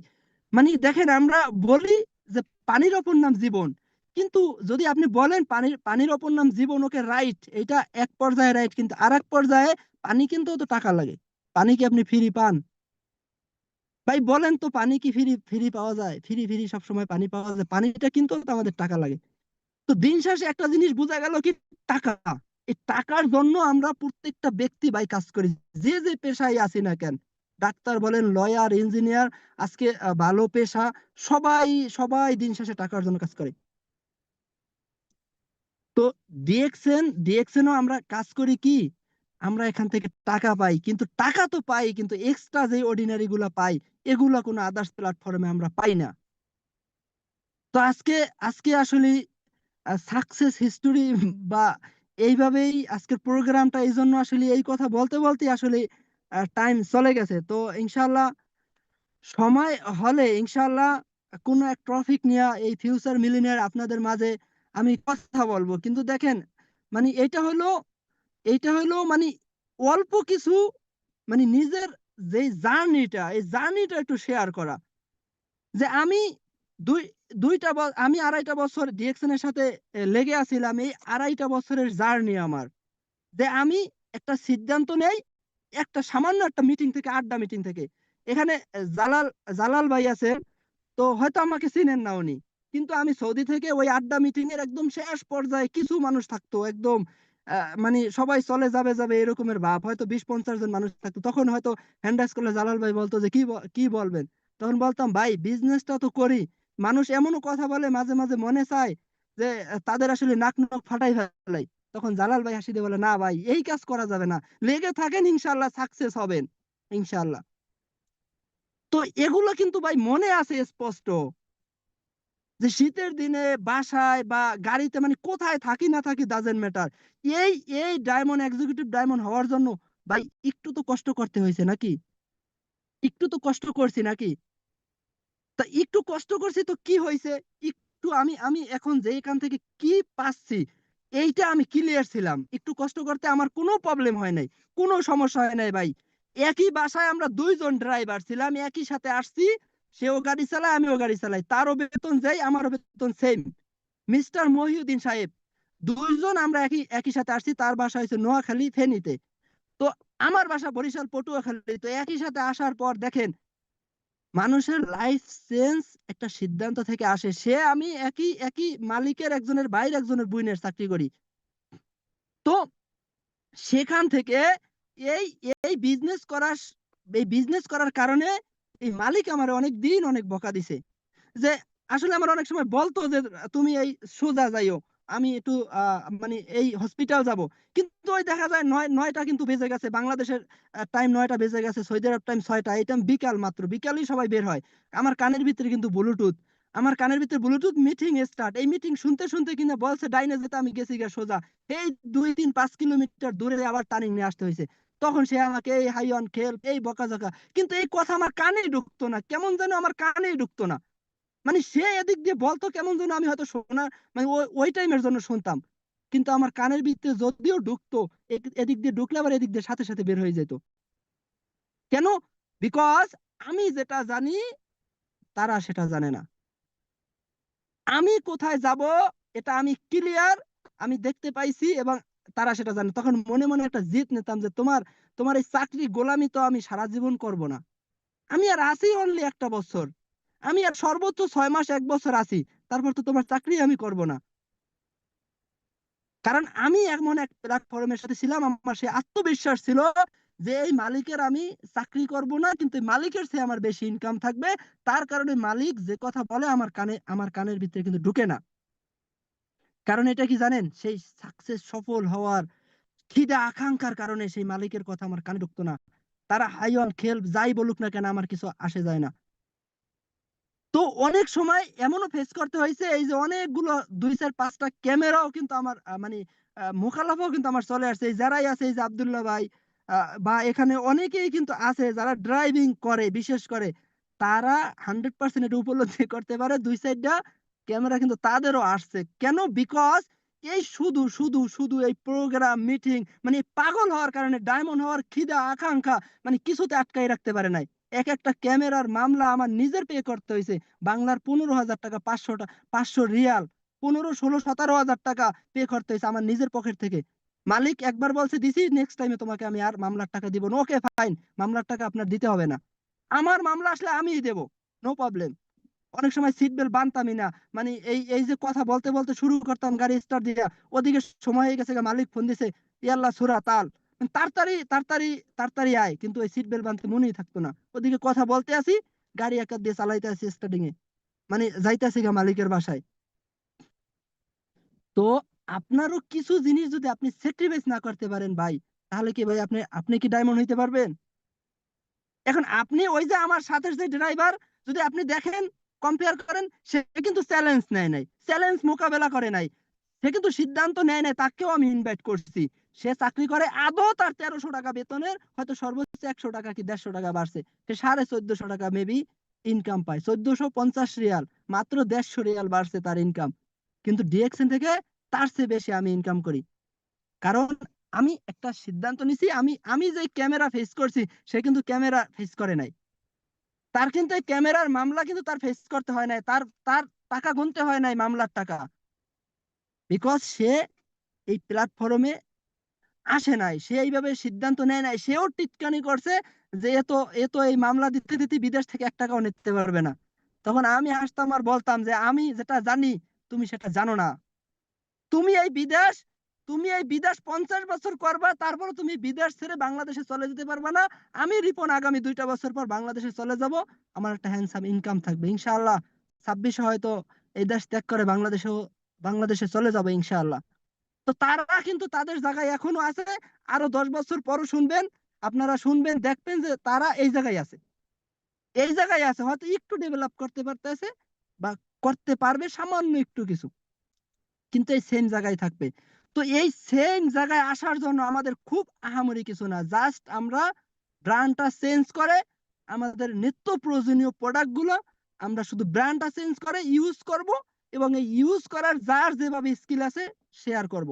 মানে দেখেন আমরা বলি যে পানির অপর নাম জীবন, কিন্তু যদি আপনি বলেন পানির পানির অপর নাম জীবন, ওকে রাইট, এটা এক পর্যায়ে রাইট, কিন্তু আর এক পর্যায়ে পানি কিন্তু তো টাকা লাগে। পানি কি আপনি ফ্রি পান? ভাই বলেন তো, পানি কি ফ্রি ফ্রি পাওয়া যায়? ফ্রি ফ্রি সবসময় পানি পাওয়া যায়? পানিটা কিন্তু তো আমাদের টাকা লাগে। তো দিন শেষে একটা জিনিস বোঝা গেল কি, টাকা। এই টাকার জন্য আমরা প্রত্যেকটা ব্যক্তি ভাই কাজ করি, যে যে পেশায় আছি না কেন, ডাক্তার বলেন, লয়ার, ইঞ্জিনিয়ার, আজকে ভালো পেশা, সবাই সবাই দিন শেষে টাকার জন্য কাজ করে। তো ডিএক্সএনও আমরা কাজ করি কি, আমরা এখান থেকে টাকা পাই, কিন্তু টাকা তো পাই, কিন্তু এক্সট্রা যে অর্ডিনারি গুলা পাই, এগুলা কোনো আদার্স প্ল্যাটফর্মে আমরা পাই না। তো আজকে আজকে আসলে সাকসেস হিস্টোরি বা এইভাবেই আজকের প্রোগ্রামটা, এই জন্য আসলে এই কথা বলতে বলতে আসলে টাইম চলে গেছে। তো ইনশাল্লাহ সময় হলে ইনশাল্লাহ কোনো এক টপিক নিয়ে এই ফিউচার মিলিনিয়ার আপনাদের মাঝে আমি কথা বলবো। কিন্তু দেখেন, মানে এটা হলো মানে অল্প কিছু, মানে নিজের যে জার্নিটা, এই জার্নিটা একটু শেয়ার করা। যে আমি দুই আমি 2.5 বছর ডিএক্সএন এর সাথে লেগে আছিলাম, এই 2.5 বছরের জার্নি আমার, যে আমি একটা সিদ্ধান্ত নেই একটা সামান্য একটা মিটিং থেকে, আড্ডা মিটিং থেকে। এখানে জালাল জালাল ভাই আছেন, তো হয়তো আমাকে চিনেন না উনি, কিন্তু আমি সৌদি থেকে ওই আড্ডা মিটিং এর একদম শেষ পর্যায়ে কিছু মানুষ থাকতো একদম, মানে সবাই চলে যাবে যাবে এরকমের ভাব, হয়তো 20-50 জন মানুষ থাকতো, তখন হয়তো হ্যান্ড রাইজ করলে জালাল ভাই বলতো যে কি বলবেন। তখন বলতাম ভাই বিজনেসটা তো করি, মানুষ এমনও কথা বলে মাঝে মাঝে মনে চায় যে তাদের আসলে নাক নখ ফাটাই ফেলাই। তখন জালাল ভাই হাসি দিয়ে বলে, না ভাই এই কাজ করা যাবে না, লেগে থাকেন, ইনশাল্লাহ সাকসেস হবেন, ইনশাল্লাহ। তো এগুলো কিন্তু ভাই মনে আছে স্পষ্ট, যে শীতের দিনে বাসায় বা গাড়িতে, মানে কোথায় থাকি না থাকি ডাজেন্ট ম্যাটার, এই এই ডায়মন্ড এক্সিকিউটিভ ডায়মন্ড হওয়ার জন্য ভাই একটু তো কষ্ট করতে হয়েছে নাকি? একটু তো কষ্ট করছি নাকি? তা একটু কষ্ট করছি তো কি হয়েছে, একটু আমি আমি এখন যে এখান থেকে কি পাচ্ছি, এইটা আমি ক্লিয়ার ছিলাম, একটু কষ্ট করতে আমার কোনো প্রবলেম হয় নাই, কোনো সমস্যা হয় নাই ভাই। একই বাসায় আমরা দুইজন ড্রাইভার ছিলাম, একই সাথে আসছি, সেও গাড়ি চালায় আমিও গাড়ি চালাই, তারও বেতন যাই আমারও বেতন সেম। মিস্টার মহিউদ্দিন সাহেব, দুইজন আমরা একই একই সাথে আসছি, তার বাসা হয়েছে নোয়াখালী ফেনীতে, তো আমার বাসা বরিশাল পটুয়াখালী। তো একই সাথে আসার পর দেখেন, মানুষের লাইফ চেঞ্জ একটা সিদ্ধান্ত থেকে আসে। সে আমি একই একই মালিকের একজনের বাইরে একজনের বুইনের চাকরি করি। তো সেখান থেকে এই এই বিজনেস করার কারণে এই মালিক আমার অনেক দিন অনেক বকা দিছে, যে আসলে আমার অনেক সময় বলতো যে তুমি এই সোজা যাইও, আমি একটু মানে এই হসপিটাল যাব, কিন্তু ওই দেখা যায় 9টা কিন্তু বেজে গেছে, বাংলাদেশের টাইম 9টা বেজে গেছে, সৌদি আরব টাইম 6টা, এই টাইম বিকাল, মাত্র বিকালই সবাই বের হয়। আমার কানের ভিতরে কিন্তু ব্লুটুথ, আমার কানের ভিতরে ব্লুটুথ, মিটিং স্টার্ট, এই মিটিং শুনতে শুনতে কিনা বলছে ডাইনে যেতে, আমি গেছি গা সোজা এই 2-3-5 কিলোমিটার দূরে আবার টার্নিং নিয়ে আসতে হয়েছে। তখন সে আমাকে এই হাই অন খেল, এই বকাঝকা, কিন্তু এই কথা আমার কানেই ঢুকতো না, কেমন যেন আমার কানেই ঢুকতো না। মানে সে এদিক দিয়ে বলতো কেমন যেন আমি হয়তো শোনা, মানে ওই টাইমের জন্য শুনতাম, কিন্তু আমার কানের ভিতরে যদিও ঢুকতো, এদিক দিয়ে ঢুকলে আবার এদিক দিয়ে সাথে সাথে বের হয়ে যেত। কেন? বিকজ আমি যেটা জানি তারা সেটা জানে না। আমি কোথায় যাব এটা আমি ক্লিয়ার, আমি দেখতে পাইছি, এবং তারা সেটা জানে। তখন মনে মনে একটা জিদ নিতাম যে তোমার তোমার এই চাকরি গোলামি তো আমি সারা জীবন করব না। আমি আর আছি অনলি একটা বছর, আমি আর সর্বোচ্চ 6 মাস 1 বছর আছি, তারপর তো তোমার চাকরি আমি করব না। কারণ আমি এমন এক প্ল্যাটফর্মের সাথে ছিলাম, আমার সে আত্মবিশ্বাস ছিল যে এই মালিকের আমি চাকরি করব না, কিন্তু এই মালিকের চেয়ে আমার বেশি ইনকাম থাকবে। তার কারণে মালিক যে কথা বলে আমার কানের ভিতরে কিন্তু ঢুকে না। কারণ এটা কি জানেন, সেই সাকসেস সফল হওয়ার খিদা আকাঙ্ক্ষার কারণে সেই মালিকের কথা আমার কানে ঢুকতো না। তারা হাই অন খেল যাই বলুক না কেন, আমার কিছু আসে যায় না। তো অনেক সময় এমনও ফেস করতে হয়েছে, এই যে অনেকগুলো 2-4-5টা ক্যামেরাও কিন্তু আমার মানে মোকালাফাও কিন্তু আমার চলে আসছে। এই যারাই আছে, এই যে আব্দুল্লাহ ভাই বা এখানে অনেকেই কিন্তু আছে যারা ড্রাইভিং করে, বিশেষ করে তারা 100% এটা উপলব্ধি করতে পারে, 2 সাইডটা ক্যামেরা কিন্তু তাদেরও আসছে। কেন? বিকজ এই শুধু শুধু শুধু এই প্রোগ্রাম মিটিং, মানে পাগল হওয়ার কারণে, ডায়মন্ড হওয়ার খিদা আকাঙ্ক্ষা, মানে কিছুতে আটকাই রাখতে পারে নাই। এক একটা ক্যামেরার মামলা আমার নিজের পে করতে হয়েছে, বাংলার 15,000 টাকা, 500 রিয়াল, 15, 16, 17 হাজার টাকা পে করতে হয়েছে আমার নিজের পকেট থেকে। মালিক একবার বলছে দিছি, নেক্সট টাইমে তোমাকে আমি আর মামলার টাকা দিব না। ওকে ফাইন, মামলার টাকা আপনার দিতে হবে না, আমার মামলা আসলে আমিই দেবো, নো প্রবলেম। অনেক সময় সিট বেল্ট বানতামই না, মানে এই এই যে কথা বলতে বলতে শুরু করতাম গাড়ি স্টার্ট দিয়া, ওদিকে সময় হয়ে গেছে, মালিক ফোন দিছে, ইয়াল্লা সুরা তাল, মানে তাড়াতাড়ি তাড়াতাড়ি তাড়াতাড়ি আয়, কিন্তু ওই সিট বেল্ট বানতে মনেই থাকতো না। ওদিকে কথা বলতে আসি, গাড়ি একা দিয়ে চালাইতে আসি স্টার্টিং এ, মানে যাইতেছি গা মালিকের বাসায়। তো আপনারও কিছু জিনিস যদি আপনি স্যাক্রিফাইস না করতে পারেন ভাই, তাহলে কি ভাই আপনি আপনি কি ডায়মন্ড হইতে পারবেন? এখন আপনি ওই যে আমার সাথের যে ড্রাইভার, যদি আপনি দেখেন, কম্পেয়ার করেন, সে কিন্তু চ্যালেঞ্জ নেয় নাই, চ্যালেঞ্জ মোকাবেলা করে নাই, সে কিন্তু সিদ্ধান্ত নেয় নাই, তাকেও আমি ইনভাইট করছি। সে চাকরি করে, আদৌ তার 1300 টাকা বেতনের হয়তো সর্বোচ্চ 100 টাকা কি 150 টাকা বাড়ছে, সে 1450 টাকা মেবি ইনকাম পায়, 1450 রিয়াল, মাত্র 150 রিয়াল বাড়ছে তার ইনকাম। কিন্তু ডিএক্সএন থেকে তার চেয়ে বেশি আমি ইনকাম করি। কারণ আমি একটা সিদ্ধান্ত নিছি, আমি আমি যে ক্যামেরা ফেস করছি, সে কিন্তু ক্যামেরা ফেস করে নাই। তার কিন্তু এই ক্যামেরার মামলা কিন্তু তার ফেস করতে হয় নাই, তার তার টাকা গুনতে হয় নাই মামলার টাকা, বিকজ সে এই প্ল্যাটফর্মে আসে নাই, সে এইভাবে সিদ্ধান্ত নেয় নাই, সেও টিটকানি করছে যে এ তো এই মামলা দিতে দিতে বিদেশ থেকে 1 টাকাও নিতে পারবে না। তখন আমি হাসতাম আর বলতাম যে আমি যেটা জানি তুমি সেটা জানো না। তুমি এই বিদেশ তুমি এই বিদেশ 50 বছর করবা, তারপরে তুমি বিদেশ ছেড়ে বাংলাদেশে চলে যেতে পারবে না। আমি রিপন আগামী 2টা বছর পর বাংলাদেশে চলে যাব, আমার একটা হ্যান্ডসাম ইনকাম থাকবে ইনশাআল্লাহ। 26-এ হয়তো এই দেশ ত্যাগ করে বাংলাদেশে চলে যাবে ইনশাআল্লাহ। তো তারা কিন্তু তাদের জায়গায় এখনো আছে, আরো 10 বছর পরও শুনবেন, আপনারা শুনবেন, দেখবেন যে তারা এই জায়গায় আছে, এই জায়গায় আছে, হয়তো একটু ডেভেলপ করতে পারতেছে বা করতে পারবে সামান্য একটু কিছু, কিন্তু এই সেম জায়গায় থাকবে। তো এই সেম জায়গায় আসার জন্য আমাদের খুব আহামরি কিছু না, জাস্ট আমরা ব্র্যান্ডটা চেঞ্জ করে, আমাদের নিত্য প্রয়োজনীয় প্রোডাক্ট গুলো আমরা শুধু ব্র্যান্ডটা চেঞ্জ করে ইউজ করব, এবং এই ইউজ করার যার যেভাবে স্কিল আছে শেয়ার করব।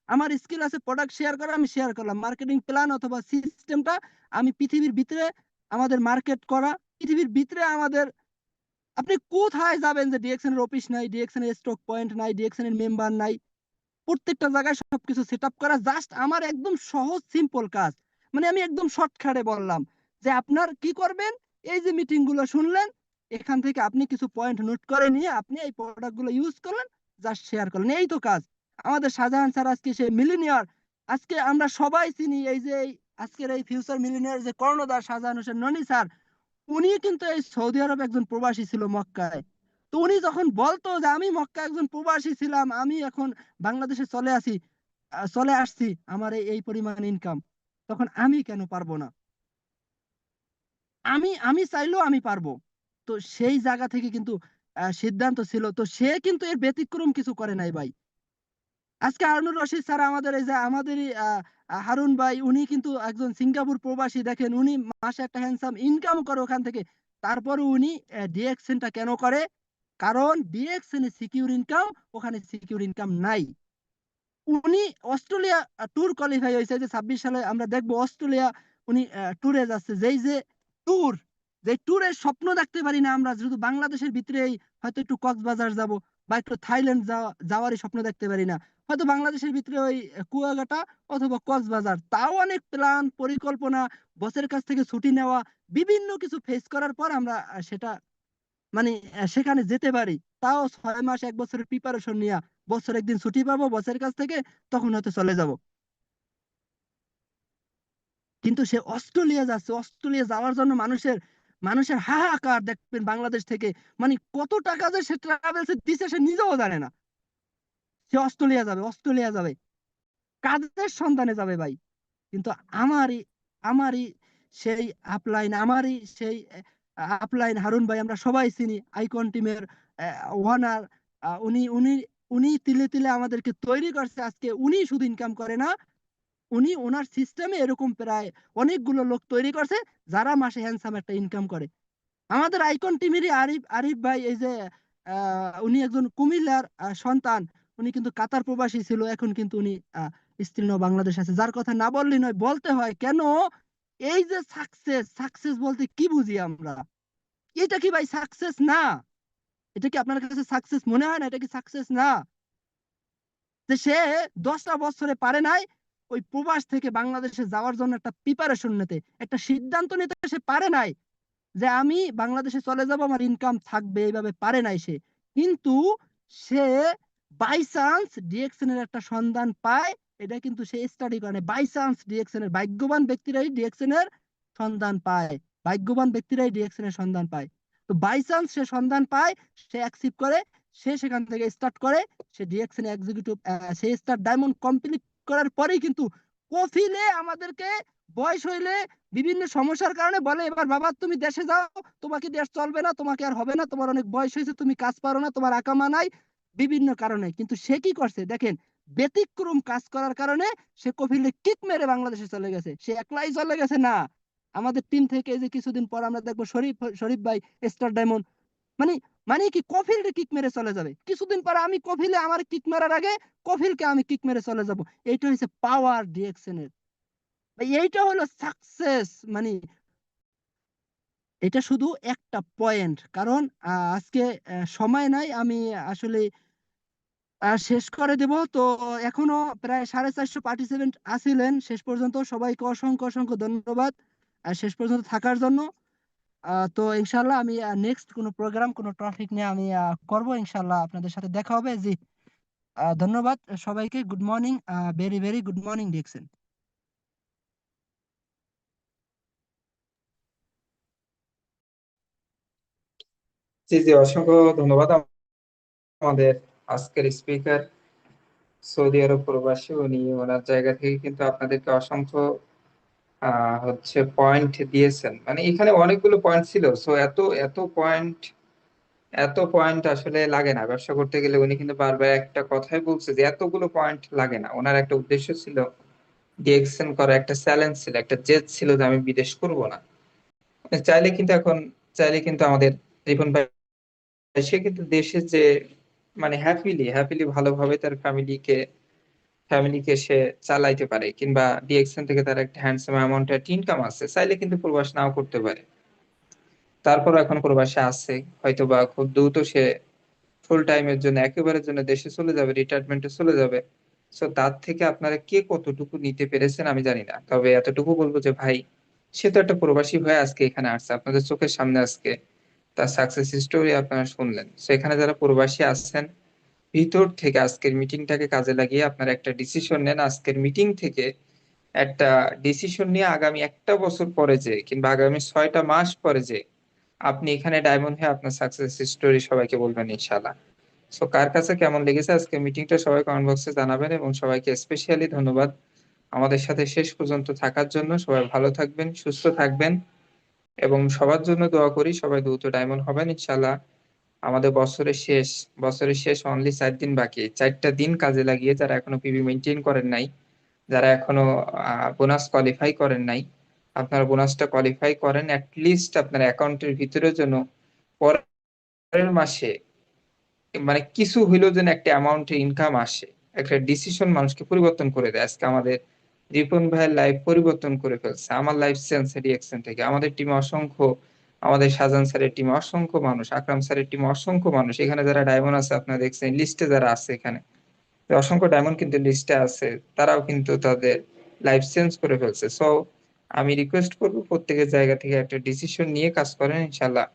আমার স্কিল আছে প্রোডাক্ট শেয়ার করা, আমি শেয়ার করলাম, মার্কেটিং প্ল্যান অথবা সিস্টেমটা আমি পৃথিবীর ভিতরে আমাদের মার্কেট করা, পৃথিবীর ভিতরে আমাদের, আপনি কোথায় যাবেন যে ডিএক্সএন এর অফিস নাই, ডিএক্সএন এর স্টক পয়েন্ট নাই, ডিএক্সএন এর মেম্বার নাই, প্রত্যেকটা জায়গায় সবকিছু সেট আপ করা, জাস্ট আমার একদম সহজ সিম্পল কাজ। মানে আমি একদম শর্টকাটে বললাম যে আপনার কি করবেন, এই যে মিটিং গুলো শুনলেন, এখান থেকে আপনি কিছু পয়েন্ট নোট করে নিয়ে আপনি এই প্রোডাক্ট গুলো ইউজ করলেন, জাস্ট শেয়ার করলেন, এই তো কাজ। আমাদের শাহজাহান স্যার আজকে সে মিলিনিয়ার, আজকে আমরা সবাই চিনি, এই যে আজকের এই ফিউচার মিলিনিয়ার যে কর্ণধার শাহজাহান হোসেন ননি স্যার, উনি কিন্তু এই সৌদি আরব একজন প্রবাসী ছিল মক্কায়। তো উনি যখন বলতো যে আমি মক্কা একজন প্রবাসী ছিলাম, আমি এখন বাংলাদেশে চলে আসছি, আমার এই পরিমাণ ইনকাম, তখন আমি কেন পারবো না? আমি আমি চাইলেও আমি পারবো। তো সেই জায়গা থেকে কিন্তু সিদ্ধান্ত ছিল। তো সে কিন্তু এর ব্যতিক্রম কিছু করে নাই ভাই। আজকে হারুনুর রশিদ স্যার, আমাদের এই যে আমাদেরই হারুন ভাই, উনি কিন্তু একজন সিঙ্গাপুর প্রবাসী। দেখেন উনি মাসে একটা হ্যান্ডসাম ইনকাম করে ওখান থেকে, তারপরে উনি ডিএক্সএনটা কেন করে? কারণ ডিএক্সএন এ সিকিউর ইনকাম, ওখানে সিকিউর ইনকাম নাই। উনি অস্ট্রেলিয়া ট্যুর কোয়ালিফাই হয়েছে, যে 26 সালে আমরা দেখবো অস্ট্রেলিয়া উনি ট্যুরে যাচ্ছে। ট্যুর যে ট্যুরের স্বপ্ন দেখতে পারি না আমরা, শুধু বাংলাদেশের ভিতরেই হয়তো একটু কক্সবাজার যাব বা একটু থাইল্যান্ড যাওয়ারই স্বপ্ন দেখতে পারি না, হয়তো বাংলাদেশের ভিতরে ওই কুয়াকাটা অথবা কক্সবাজার, তাও অনেক প্ল্যান পরিকল্পনা, বসের কাছ থেকে ছুটি নেওয়া, বিভিন্ন কিছু ফেস করার পর আমরা সেটা মানে সেখানে যেতে পারি। তাও 6 মাস 1 বছরের প্রিপারেশন নিয়ে বছর একদিন ছুটি পাবো বসের কাছ থেকে, তখন হয়তো চলে যাব। কিন্তু সে অস্ট্রেলিয়া যাচ্ছে, অস্ট্রেলিয়া যাওয়ার জন্য মানুষের মানুষের হাহাকার দেখবেন বাংলাদেশ থেকে। মানে কত টাকা যে সে ট্রাভেলস দিছে সে নিজেও জানে না। সে অস্ট্রেলিয়া যাবে, অস্ট্রেলিয়া যাবে, কাজের সন্ধানে যাবে ভাই। কিন্তু আমারই আমারই সেই আপলাইন, আমারই সেই আপলাইন হারুন ভাই, আমরা সবাই চিনি, আইকন টিমের ওনার। উনি উনি উনি তিলে তিলে আমাদেরকে তৈরি করছে। আজকে উনি শুধু ইনকাম করে না, উনি ওনার সিস্টেমে এরকম প্রায় অনেকগুলো লোক তৈরি করছে যারা মাসে হ্যান্ডসাম একটা ইনকাম করে। আমাদের আইকন টিমেরই আরিফ আরিফ ভাই, এই যে উনি একজন কুমিল্লার সন্তান। উনি কিন্তু কাতার প্রবাসী ছিল, এখন কিন্তু উনি স্ত্রী নিয়ে বাংলাদেশ আছে। যার কথা না বললে নয়, বলতে হয় কেন? এই যে সাকসেস, সাকসেস বলতে কি বুঝি আমরা? এটা কি ভাই সাকসেস না? এটা কি আপনার কাছে সাকসেস মনে হয় না? এটা কি সাকসেস না? যে সে 10টা বছরে পারে নাই ওই প্রবাস থেকে বাংলাদেশে যাওয়ার জন্য একটা প্রিপারেশন নিতে, একটা সিদ্ধান্ত নিতে সে পারে নাই যে আমি বাংলাদেশে চলে যাব, আমার ইনকাম থাকবে, এইভাবে পারে নাই সে। কিন্তু সে বাই চান্স ডিএক্সএন এর একটা সন্ধান পায়। এটা কিন্তু সে স্টাডি করে, বাই চান্স ডিএক্সএন এর, ভাগ্যবান ব্যক্তিরাই ডিএক্সএন এর সন্ধান পায়, ভাগ্যবান ব্যক্তিরাই ডিএক্সএন এর সন্ধান পায়। তো বাই চান্স সে সন্ধান পায়, সে অ্যাকসেপ্ট করে, সে সেখান থেকে স্টার্ট করে, সে ডিএক্সএন এক্সিকিউটিভ, সে স্টার ডায়মন্ড কমপ্লিট করার পরেই কিন্তু কফিলে আমাদেরকে বয়স হইলে বিভিন্ন সমস্যার কারণে বলে, এবার বাবা তুমি দেশে যাও, তোমাকে দেশ চলবে না, তোমাকে আর হবে না, তোমার অনেক বয়স হয়েছে, তুমি কাজ পারো না, তোমার আকামা নাই, বিভিন্ন কারণে। কিন্তু সে কি করছে দেখেন, ব্যতিক্রম কাজ করার কারণে সে কফিলে কিক মেরে বাংলাদেশে চলে গেছে। সে একলাই চলে গেছে না, আমাদের টিম থেকে এই যে কিছুদিন পর আমরা দেখবো শরীফ শরীফ ভাই স্টার ডায়মন্ড, মানে মানে কি কফিলে কিক মেরে চলে যাবে। কিছুদিন পরে আমি কফিলে আমার কিক মারার আগে কফিলকে আমি কিক মেরে চলে যাব। এইটা হচ্ছে পাওয়ার ডিএক্সএন এর। এইটা হলো সাকসেস। মানে এটা শুধু একটা পয়েন্ট। কারণ আজকে সময় নাই, আমি আসলে শেষ করে দেব তো। এখনো প্রায় 450 পার্টিসিপেন্ট আছিলেন শেষ পর্যন্ত, সবাইকে অসংখ্য অসংখ্য ধন্যবাদ শেষ পর্যন্ত থাকার জন্য। তো ইনশাল্লাহ আমি নেক্সট কোনো প্রোগ্রাম, কোনো টপিক নিয়ে আমি করব ইনশাল্লাহ, আপনাদের সাথে দেখা হবে। জি, ধন্যবাদ সবাইকে। Good morning, very very good morning Dickson. জি জি, অসংখ্য ধন্যবাদ। আমাদের আজকের স্পিকার সৌদি আরব প্রবাসী, উনি ওনার জায়গা থেকে কিন্তু আপনাদেরকে অসংখ্য হচ্ছে পয়েন্ট দিয়েছেন। মানে এখানে অনেকগুলো পয়েন্ট ছিল, সো এত এত পয়েন্ট, এত পয়েন্ট আসলে লাগে না ব্যবসা করতে গেলে। উনি কিন্তু বারবার একটা কথাই বলছে যে এতগুলো পয়েন্ট লাগে না। ওনার একটা উদ্দেশ্য ছিল, ডিএক্সএন করা একটা চ্যালেঞ্জ ছিল, একটা জেদ ছিল যে আমি বিদেশ করব না। চাইলে কিন্তু এখন, চাইলে কিন্তু আমাদের রিপন ভাই, সে কিন্তু দেশে যে মানে হ্যাপিলি হ্যাপিলি ভালোভাবে তার ফ্যামিলিকে সে চালাইতে পারে, কিংবা ডিএক্সএন থেকে তার একটা হ্যান্ডসাম অ্যামাউন্টের ইনকাম আছে, চাইলে কিন্তু প্রবাস নাও করতে পারে। তারপর এখন প্রবাসে আছে, হয়তো বা খুব দ্রুত সে ফুল টাইমের জন্য, একেবারের জন্য দেশে চলে যাবে, রিটায়ারমেন্টে চলে যাবে। সো তার থেকে আপনারা কে কতটুকু নিতে পেরেছেন আমি জানি না, তবে এতটুকু বলবো যে ভাই, সে তো একটা প্রবাসী হয়ে আজকে এখানে আসছে, আপনাদের চোখের সামনে আজকে তার সাকসেস স্টোরি আপনারা শুনলেন। সেখানে যারা প্রবাসী আছেন, ভিতর থেকে আজকের মিটিংটাকে কাজে লাগিয়ে আপনারা একটা ডিসিশন নেন। আজকের মিটিং থেকে একটা ডিসিশন নিয়ে আগামী 1টা বছর পরে যে, কিংবা আগামী 6টা মাস পরে যে আপনি এখানে ডায়মন্ড হয়ে আপনার সাকসেস স্টোরি সবাইকে বলবেন ইনশাআল্লাহ। সো কার কাছে কেমন লেগেছে আজকে মিটিংটা সবাই কমেন্ট বক্সে জানাবেন, এবং সবাইকে স্পেশালি ধন্যবাদ আমাদের সাথে শেষ পর্যন্ত থাকার জন্য। সবাই ভালো থাকবেন, সুস্থ থাকবেন, এবং সবার জন্য দোয়া করি সবাই দ্রুত ডায়মন্ড হবেন ইনশাআল্লাহ। আমাদের বছরের শেষ অনলি 4 দিন বাকি। 4টা দিন কাজে লাগিয়ে যারা এখনো পিবি মেইনটেইন করেন নাই, যারা এখনো বোনাস কোয়ালিফাই করেন নাই, আপনারা বোনাসটা কোয়ালিফাই করেন। এট লিস্ট আপনার অ্যাকাউন্টের ভিতরে যেন পরের মাসে মানে কিছু হইলেও যেন একটা অ্যামাউন্টে ইনকাম আসে। একটা ডিসিশন মানুষকে পরিবর্তন করে দেয়। আজকে আমাদের রিপন ভাইয়ের লাইফ পরিবর্তন করে ফেলছে, আমার লাইফ চেঞ্জ রিঅ্যাকশন থেকে। আমাদের টিমে অসংখ্য, আমাদের শাহজাহান স্যারের টিমে অসংখ্য মানুষ, আকরাম স্যারের টিমে অসংখ্য মানুষ, এখানে যারা ডায়মন্ড আছে আপনারা দেখছেন, লিস্টে যারা আছে এখানে অসংখ্য ডায়মন্ড কিন্তু লিস্টে আছে, তারাও কিন্তু তাদের লাইফ চেঞ্জ করে ফেলছে। সো আমি রিকোয়েস্ট করবো প্রত্যেকের জায়গা থেকে একটা ডিসিশন নিয়ে কাজ করেন, ইনশাল্লাহ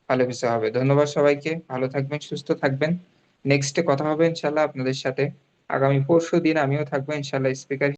ভালো কিছু হবে। ধন্যবাদ সবাইকে, ভালো থাকবেন, সুস্থ থাকবেন। নেক্সটে কথা হবে ইনশাল্লাহ আপনাদের সাথে। আগামী পরশু দিন আমিও থাকবো ইনশাল্লাহ স্পিকার